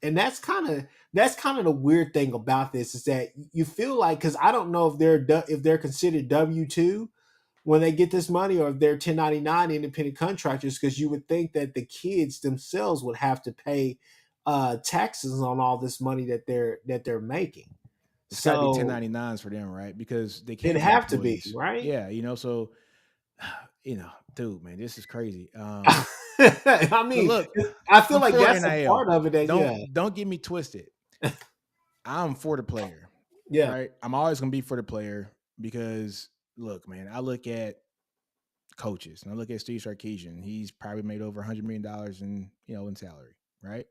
C: And that's kind of the weird thing about this, is that you feel like, because I don't know if they're considered W-2 when they get this money, or if they're 1099 independent contractors, because you would think that the kids themselves would have to pay taxes on all this money that they're making.
A: It's got to be
C: So
A: 1099s for them, right? Because they
C: it'd
A: can't be
C: have to be,
A: employees.
C: right?
A: Yeah, so dude, man, this is crazy.
C: I
A: But
C: mean,
A: look,
C: I feel
A: I'm
C: like
A: for
C: that's a
A: NIL.
C: part of it. That, yeah,
A: Don't get me twisted. I'm for the player,
C: yeah,
A: right? I'm always gonna be for the player because look, man, I look at coaches and I look at Steve Sarkisian. He's probably made over $100 million in salary, right?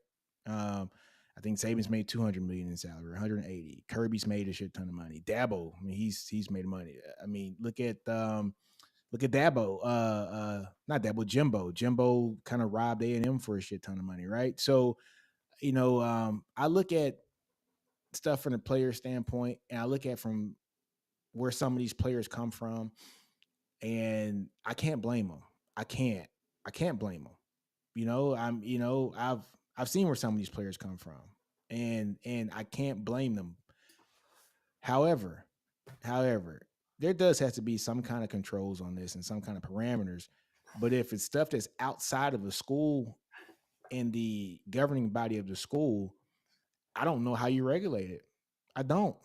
A: Um, I think Saban's made 200 million in salary, 180. Kirby's made a shit ton of money. Dabo, I mean, he's made money. I mean, look at Dabo, not Dabo, Jimbo. Jimbo kind of robbed A&M for a shit ton of money, right? So, I look at stuff from the player standpoint, and I look at from where some of these players come from, and I can't blame them. I can't. I can't blame them. I've seen where some of these players come from, and I can't blame them. However, however, there does have to be some kind of controls on this and some kind of parameters. But if it's stuff that's outside of the school and the governing body of the school, I don't know how you regulate it. I don't.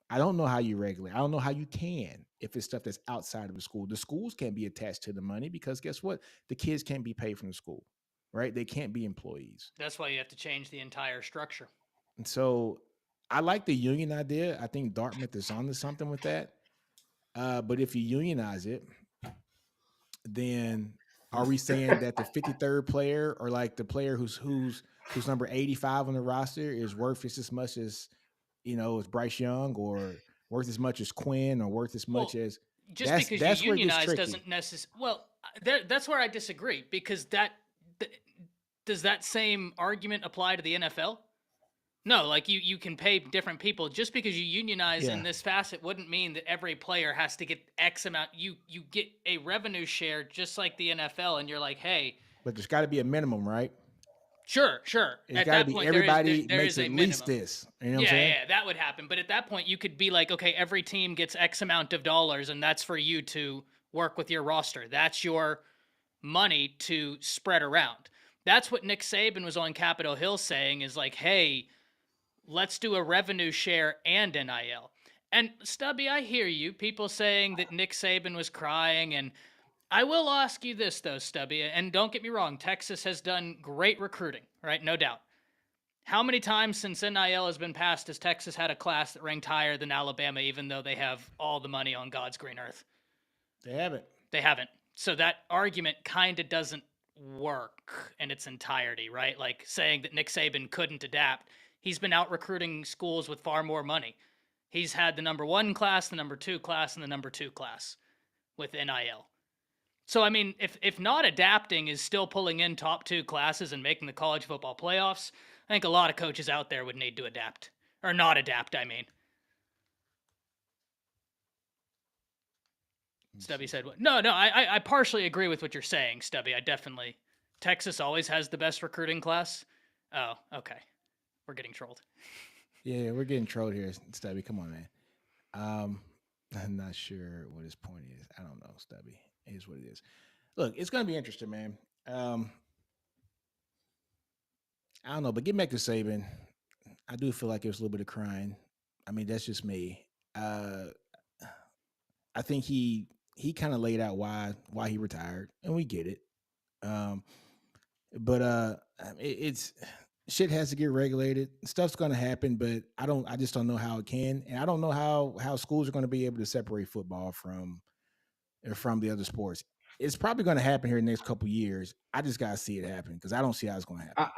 A: I don't know how you regulate. I don't know how you can if it's stuff that's outside of the school. The schools can't be attached to the money because guess what? The kids can't be paid from the school, right? They can't be employees.
B: That's why you have to change the entire structure.
A: And so I like the union idea. I think Dartmouth is onto something with that. But if you unionize it, then are we saying that the 53rd player or like the player who's number 85 on the roster is worth just as much as Bryce Young, or worth as much as Quinn, or worth as much
B: Well,
A: as
B: just
A: that's
B: because you
A: that's where it gets
B: unionize
A: tricky.
B: doesn't necessarily. Well, that's where I disagree, because does that same argument apply to the NFL? No, like you can pay different people. Just because you unionize in
A: Yeah,
B: this facet wouldn't mean that every player has to get X amount. You get a revenue share just like the NFL, and you're like, hey,
A: but there's got to be a minimum, right?
B: Sure, sure.
A: It's
B: At
A: got to
B: that
A: be
B: point,
A: everybody
B: there
A: makes
B: is a
A: at least
B: minimum.
A: this. You know what I'm
B: Yeah,
A: saying?
B: yeah, that would happen. But at that point, you could be like, okay, every team gets X amount of dollars, and that's for you to work with your roster. That's your money to spread around. That's what Nick Saban was on Capitol Hill saying is like, hey, let's do a revenue share and NIL. And Stubby, I hear you. People saying that Nick Saban was crying. And I will ask you this, though, Stubby, and don't get me wrong, Texas has done great recruiting, right? No doubt. How many times since NIL has been passed has Texas had a class that ranked higher than Alabama, even though they have all the money on God's green earth?
A: They haven't.
B: They haven't. So that argument kind of doesn't work in its entirety, right? Like saying that Nick Saban couldn't adapt. He's been out recruiting schools with far more money. He's had the number 1 class, the number 2 class, and the number 2 class with NIL. So I mean, if not adapting is still pulling in top 2 classes and making the college football playoffs, I think a lot of coaches out there would need to adapt. Or not adapt, I mean. Stubby said, what? No, I partially agree with what you're saying, Stubby. I definitely. Texas always has the best recruiting class. Oh, okay. We're getting trolled.
A: Yeah, we're getting trolled here, Stubby. Come on, man. I'm not sure what his point is. I don't know, Stubby. It is what it is. Look, it's gonna be interesting, man. I don't know, but getting back to Saban, I do feel like it was a little bit of crying. I mean, that's just me. I think he kind of laid out why he retired, and we get it. Um, but it's shit has to get regulated. Stuff's going to happen, but I just don't know how it can, and I don't know how schools are going to be able to separate football from the other sports. It's probably going to happen here in the next couple years. I just got to see it happen because I don't see how it's going to happen.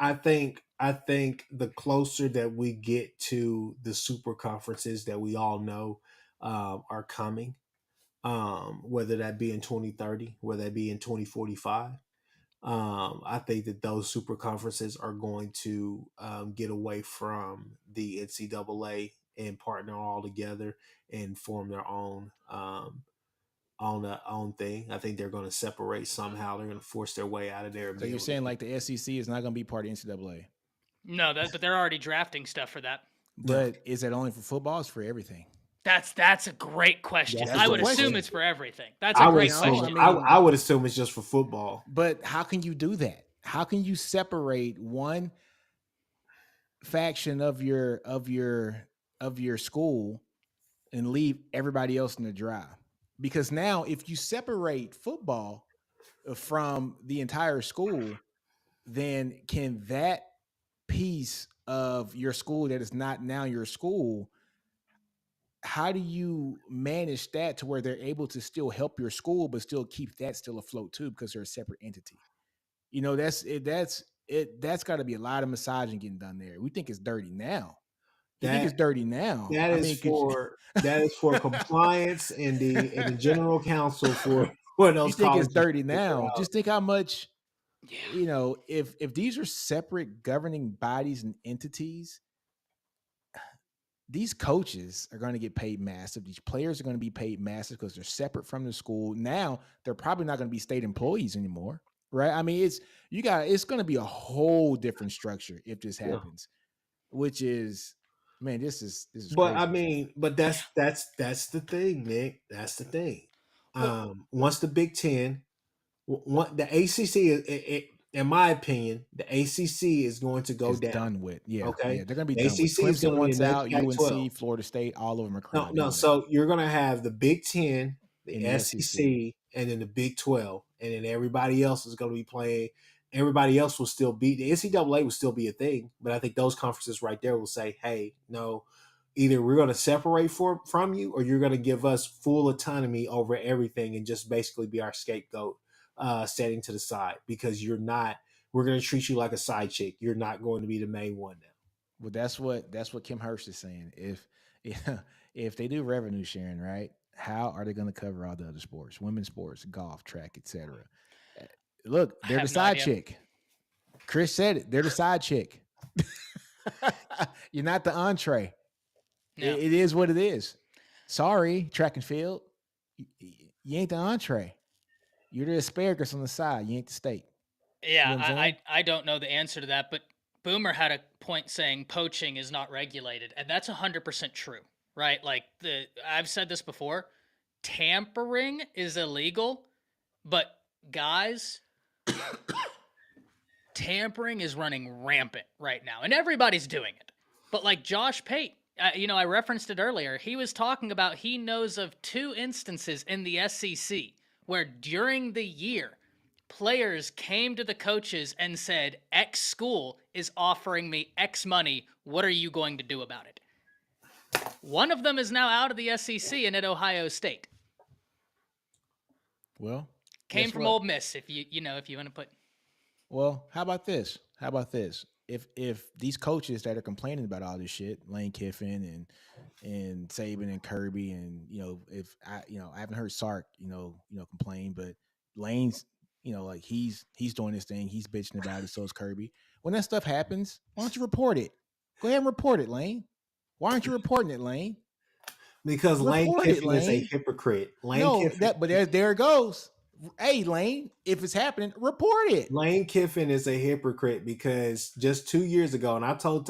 C: I think the closer that we get to the super conferences that we all know are coming, whether that be in 2030, whether that be in 2045. I think that those super conferences are going to get away from the NCAA and partner all together and form their own thing. I think they're going to separate somehow. They're going to force their way out of there and
A: So
C: be
A: you're
C: able to
A: saying like the SEC is not going to be part of NCAA,
B: No, but they're already drafting stuff for that.
C: no.
A: but is that only for football? It's for everything.
B: That's a great question.
C: That's
B: I
C: the
B: would assume
A: question.
B: it's for everything. That's
C: I
B: a
C: would
B: great
C: assume.
B: question.
C: I would assume it's just for football.
A: But how can you do that? How can you separate one faction of your school and leave everybody else in the dry? Because now if you separate football from the entire school, then can that piece of your school that is not now your school, how do you manage that to where they're able to still help your school but still keep that still afloat too because they're a separate entity? That's got to be a lot of massaging getting done there. We think it's dirty now. You think
C: That
A: it's dirty now?
C: that
A: I
C: is
A: mean, could
C: for that is for compliance and the general counsel for
A: you
C: those
A: think it's
C: colleges to
A: dirty
C: figure
A: now?
C: out.
A: Just think how much,
B: Yeah.
A: if these are separate governing bodies and entities, these coaches are going to get paid massive. These players are going to be paid massive because they're separate from the school. Now they're probably not going to be state employees anymore, right? I mean, it's going to be a whole different structure if this
C: Yeah.
A: happens, which is, man, this is
C: But I
A: crazy.
C: mean, but that's the thing, Nick. That's the thing.
B: Well,
C: Once the Big Ten, the ACC in my opinion, the ACC is going to go
A: It's
C: down.
A: done with. Yeah,
C: Okay,
A: yeah, they're going to be
C: the
A: done with.
C: ACC is
A: Clemson
C: going to be
A: wants
C: the next
A: out.
C: Pac-12.
A: UNC, Florida State, all of them are
C: No,
A: crying. They
C: no.
A: know that.
C: So you're going to have the Big Ten, the
A: In the SEC.
C: SEC, and then the Big 12, and then everybody else is going to be playing. Everybody else will still be the NCAA will still be a thing, but I think those conferences right there will say, "Hey, no, either we're going to separate from you, or you're going to give us full autonomy over everything and just basically be our scapegoat, standing to the side because you're not. We're going to treat you like a side chick. You're not going to be the main one now."
A: Well, that's what Kim Hurst is saying. If they do revenue sharing, right? How are they going to cover all the other sports, women's sports, golf, track, etc.? Look,
B: I
A: they're the
B: have no
A: side
B: idea.
A: chick. Chris said it. They're the side chick. You're not the entree.
B: No.
A: It is what it is. Sorry, track and field. You ain't the entree. You're the asparagus on the side. You ain't the steak.
B: Yeah,
A: You know what I'm saying?
B: I don't know the answer to that, but Boomer had a point saying poaching is not regulated, and that's 100% true, right? Like I've said this before, tampering is illegal, but guys, tampering is running rampant right now, and everybody's doing it. But like Josh Pate, I referenced it earlier. He was talking about he knows of 2 instances in the SEC where during the year, players came to the coaches and said, X school is offering me X money. What are you going to do about it? One of them is now out of the SEC and at Ohio State.
A: Well,
B: Came
A: guess
B: from
A: what?
B: Ole Miss, if you want to put.
A: Well, how about this? How about this? If these coaches that are complaining about all this shit, Lane Kiffin and Saban and Kirby, and if I haven't heard Sark, complain, but Lane's, like he's doing this thing, he's bitching about it, so is Kirby. When that stuff happens, why don't you report it? Go ahead and report it, Lane. Why aren't you reporting it, Lane?
C: Because Lane
A: Report it,
C: Kiffin is a
A: Lane.
C: hypocrite.
A: No, but there it goes. Hey, Lane, if it's happening, report it.
C: Lane Kiffin is a hypocrite because just 2 years ago, and I told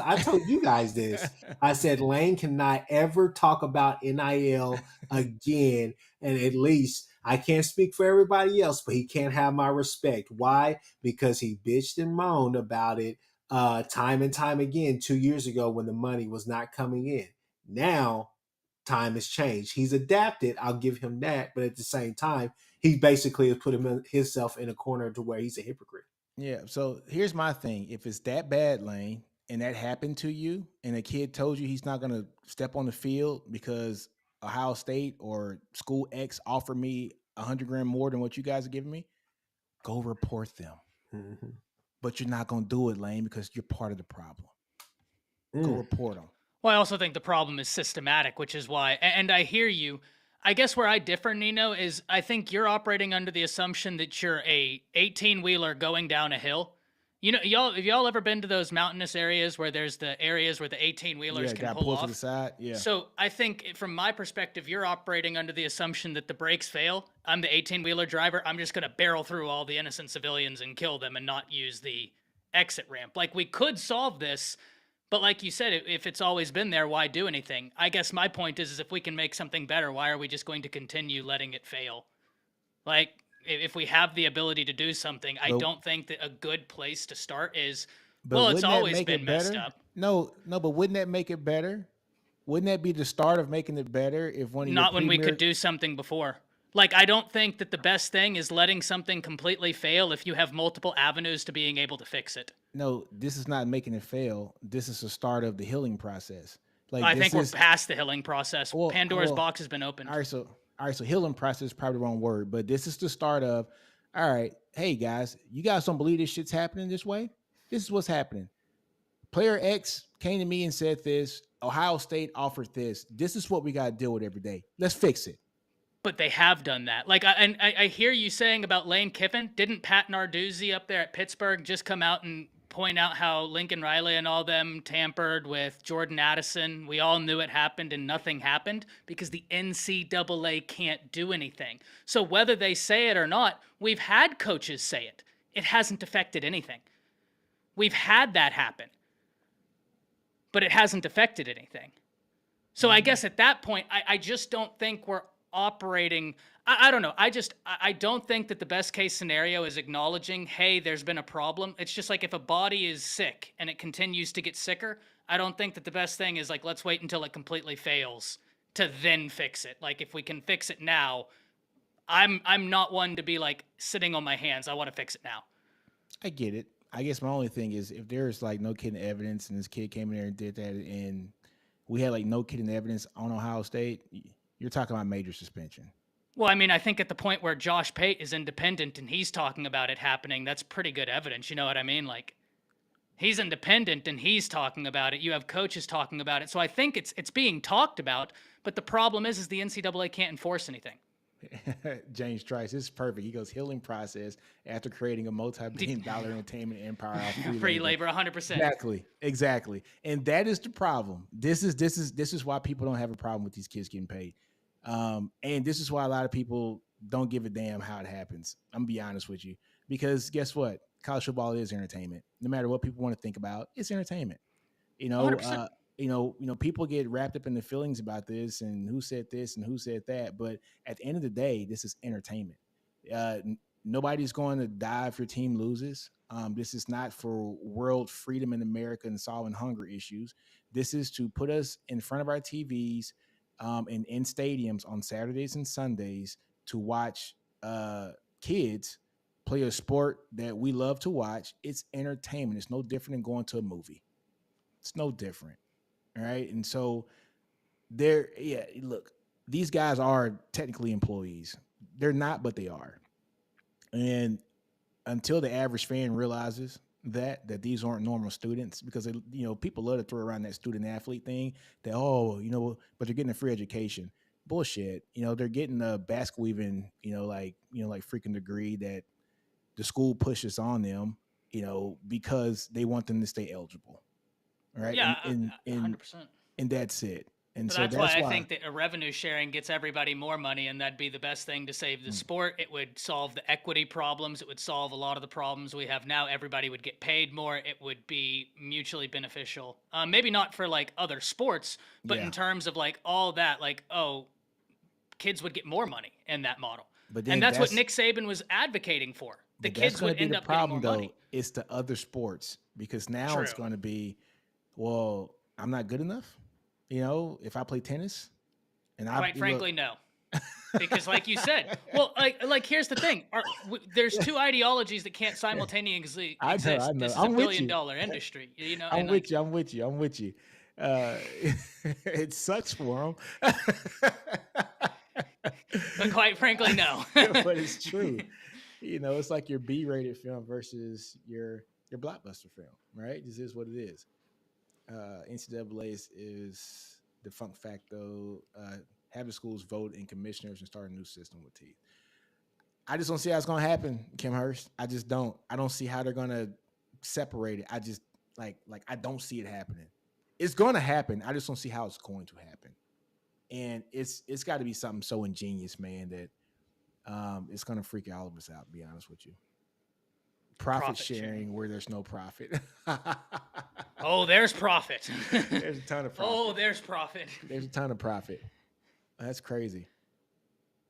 C: you guys this. I said Lane cannot ever talk about NIL again, and at least I can't speak for everybody else, but he can't have my respect. Why? Because he bitched and moaned about it time and time again 2 years ago when the money was not coming in. Now time has changed. He's adapted. I'll give him that, but at the same time, he basically has put himself in a corner to where he's a hypocrite.
A: Yeah. So here's my thing. If it's that bad, Lane, and that happened to you, and a kid told you he's not going to step on the field because Ohio State or school X offered me 100 grand more than what you guys are giving me, go report them.
C: Mm-hmm.
A: But you're not going to do it, Lane, because you're part of the problem. Go report them.
B: Well, I also think the problem is systematic, which is why, and I hear you. I guess where I differ, Nino, is I think you're operating under the assumption that you're a 18-wheeler going down a hill. Have y'all ever been to those mountainous areas where there's the areas where the 18-wheelers can pull off?
A: To the side. Yeah.
B: So I think from my perspective, you're operating under the assumption that the brakes fail. I'm the 18-wheeler driver. I'm just going to barrel through all the innocent civilians and kill them and not use the exit ramp. Like, we could solve this, but like you said, if it's always been there, why do anything? I guess my point is if we can make something better, why are we just going to continue letting it fail? Like, if we have the ability to do something, I don't think that a good place to start is, well, it's always been messed up.
A: No, but wouldn't that make it better? Wouldn't that be the start of making it better if one of
B: Not when we could do something before. Like, I don't think that the best thing is letting something completely fail if you have multiple avenues to being able to fix it.
A: No, this is not making it fail. This is the start of the healing process. Like,
B: I think we're past the healing process. Pandora's box has been opened.
A: All right, so healing process is probably the wrong word, but this is the start of, all right, hey guys, you guys don't believe this shit's happening this way? This is what's happening. Player X came to me and said this. Ohio State offered this. This is what we got to deal with every day. Let's fix it.
B: But they have done that. Like, I hear you saying about Lane Kiffin. Didn't Pat Narduzzi up there at Pittsburgh just come out and point out how Lincoln Riley and all them tampered with Jordan Addison? We all knew it happened and nothing happened because the NCAA can't do anything. So whether they say it or not, we've had coaches say it. It hasn't affected anything. We've had that happen, but it hasn't affected anything. So I guess at that point, I just don't think we're operating. I don't know. I don't think that the best case scenario is acknowledging, hey, there's been a problem. It's just like if a body is sick and it continues to get sicker, I don't think that the best thing is like, let's wait until it completely fails to then fix it. Like, if we can fix it now, I'm not one to be like sitting on my hands. I want to fix it now.
A: I get it. I guess my only thing is if there's like no kidding evidence and this kid came in there and did that and we had like no kidding evidence on Ohio State, you're talking about major suspension.
B: Well, I mean, I think at the point where Josh Pate is independent and he's talking about it happening, that's pretty good evidence. You know what I mean? Like, he's independent and he's talking about it. You have coaches talking about it. So I think it's being talked about, but the problem is the NCAA can't enforce anything.
A: James Trice, this is perfect. He goes healing process after creating a multi-billion-dollar entertainment empire off
B: free labor,
A: 100%. Exactly. And that is the problem. This is why people don't have a problem with these kids getting paid. And this is why a lot of people don't give a damn how it happens. I'm gonna be honest with you, because guess what? college football is entertainment. No matter what people want to think about, it's entertainment. You know,
B: 100%.
A: people get wrapped up in the feelings about this and who said this and who said that. But at the end of the day, this is entertainment. Nobody's going to die if your team loses. This is not for world freedom in America and solving hunger issues. This is to put us in front of our TVs and in stadiums on Saturdays and Sundays to watch kids play a sport that we love to watch. It's entertainment. It's no different than going to a movie. It's no different. All right. And so yeah, look, these guys are technically employees. They're not, but they are. And until the average fan realizes that these aren't normal students, because people love to throw around that student athlete thing, that but they're getting a free education. Bullshit. They're getting a basket weaving, like freaking degree that the school pushes on them, because they want them to stay eligible. Right.
B: Yeah,
A: And
B: 100%.
A: and that's it. And
B: But
A: so
B: that's why
A: that's
B: I
A: why.
B: think that a revenue sharing gets everybody more money, and that'd be the best thing to save the
A: Mm.
B: sport. It would solve the equity problems. It would solve a lot of the problems we have now. Everybody would get paid more. It would be mutually beneficial. Maybe not for like other sports, but
A: Yeah.
B: in terms of like all that, like, oh, kids would get more money in that model.
A: But
B: And
A: then
B: that's what
A: that's
B: Nick Saban was advocating for. The
A: but that's
B: kids
A: going
B: would
A: to be
B: end
A: the
B: up getting
A: problem
B: more
A: though.
B: money.
A: It's the other sports, because now it's
B: True.
A: going to be, well, I'm not good enough. If I play tennis and I
B: Quite
A: look,
B: frankly, no. Because like you said, well, like here's the thing: there's two ideologies that can't simultaneously
A: I know, I
B: exist.
A: know.
B: This is a
A: I'm with you.
B: billion-dollar industry,
A: I'm
B: and like,
A: with you. I'm with you. I'm with you. Uh, it sucks for them,
B: but quite frankly, no.
A: but it's true. It's like your B-rated film versus your blockbuster film, right? This is what it is. NCAA is the funk facto. Have the schools vote in commissioners and start a new system with teeth. I just don't see how it's going to happen, Kim Hurst. I just don't. I don't see how they're going to separate it. I just like I don't see it happening. It's going to happen. I just don't see how it's going to happen. And it's got to be something so ingenious, man, that it's going to freak all of us out. To be honest with you, profit sharing where there's no profit.
B: Oh, there's profit.
A: There's a ton of profit.
B: Oh, there's profit.
A: There's a ton of profit. That's crazy.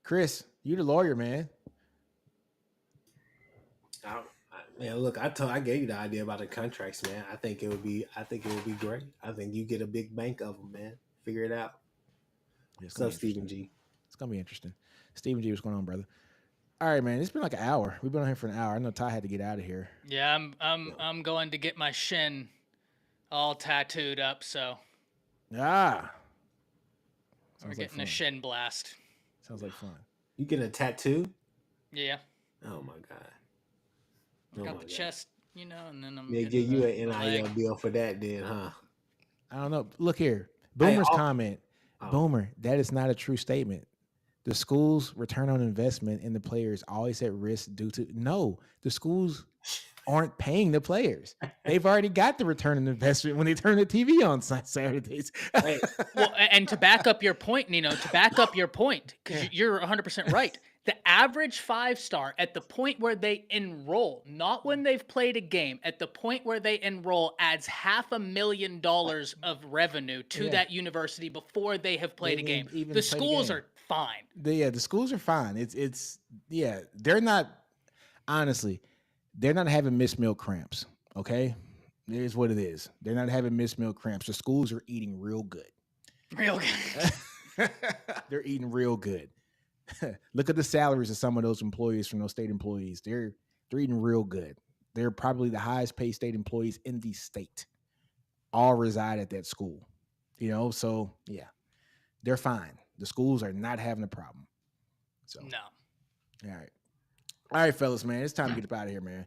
A: Chris, you the lawyer, man.
C: Man, look, I gave you the idea about the contracts, man. I think it would be great. I think you get a big bank of them, man. Figure it out. What's up, Stephen G?
A: It's gonna be interesting. Stephen G, what's going on, brother? All right, man. It's been like an hour. We've been on here for an hour. I know Ty had to get out of here.
B: Yeah, I'm going to get my shin all tattooed up, so
A: Ah,
B: we're getting a shin blast.
A: Sounds like fun.
C: You get a tattoo?
B: Yeah.
C: Oh my god.
B: I got the chest, and then I'm
C: They
B: getting
C: give you
B: the
C: an NIL
B: leg.
C: deal for that, then, huh?
A: I don't know. Look here, Boomer's
C: Hey,
A: comment. Boomer, that is not a true statement. The school's return on investment in the players always at risk due to the schools aren't paying the players. They've already got the return on investment when they turn the TV on Saturdays.
B: Well, and to back up your point, Nino, because you're 100% right. The average 5-star at the point where they enroll, not when they've played a game, at the point where they enroll adds $500,000 of revenue to that university before they have played a game. The schools are fine.
A: The schools are fine. They're not, honestly, they're not having missed meal cramps. Okay. It is what it is. They're not having missed meal cramps. The schools are eating real good.
B: Real good.
A: They're eating real good. Look at the salaries of some of those employees from those state employees. They're eating real good. They're probably the highest paid state employees in the state. All reside at that school. So yeah, they're fine. The schools are not having a problem. So
B: no.
A: All right, fellas, man. It's time to get up out of here, man.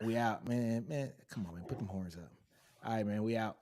A: We out, man. Come on, man. Put them horns up. All right, man. We out.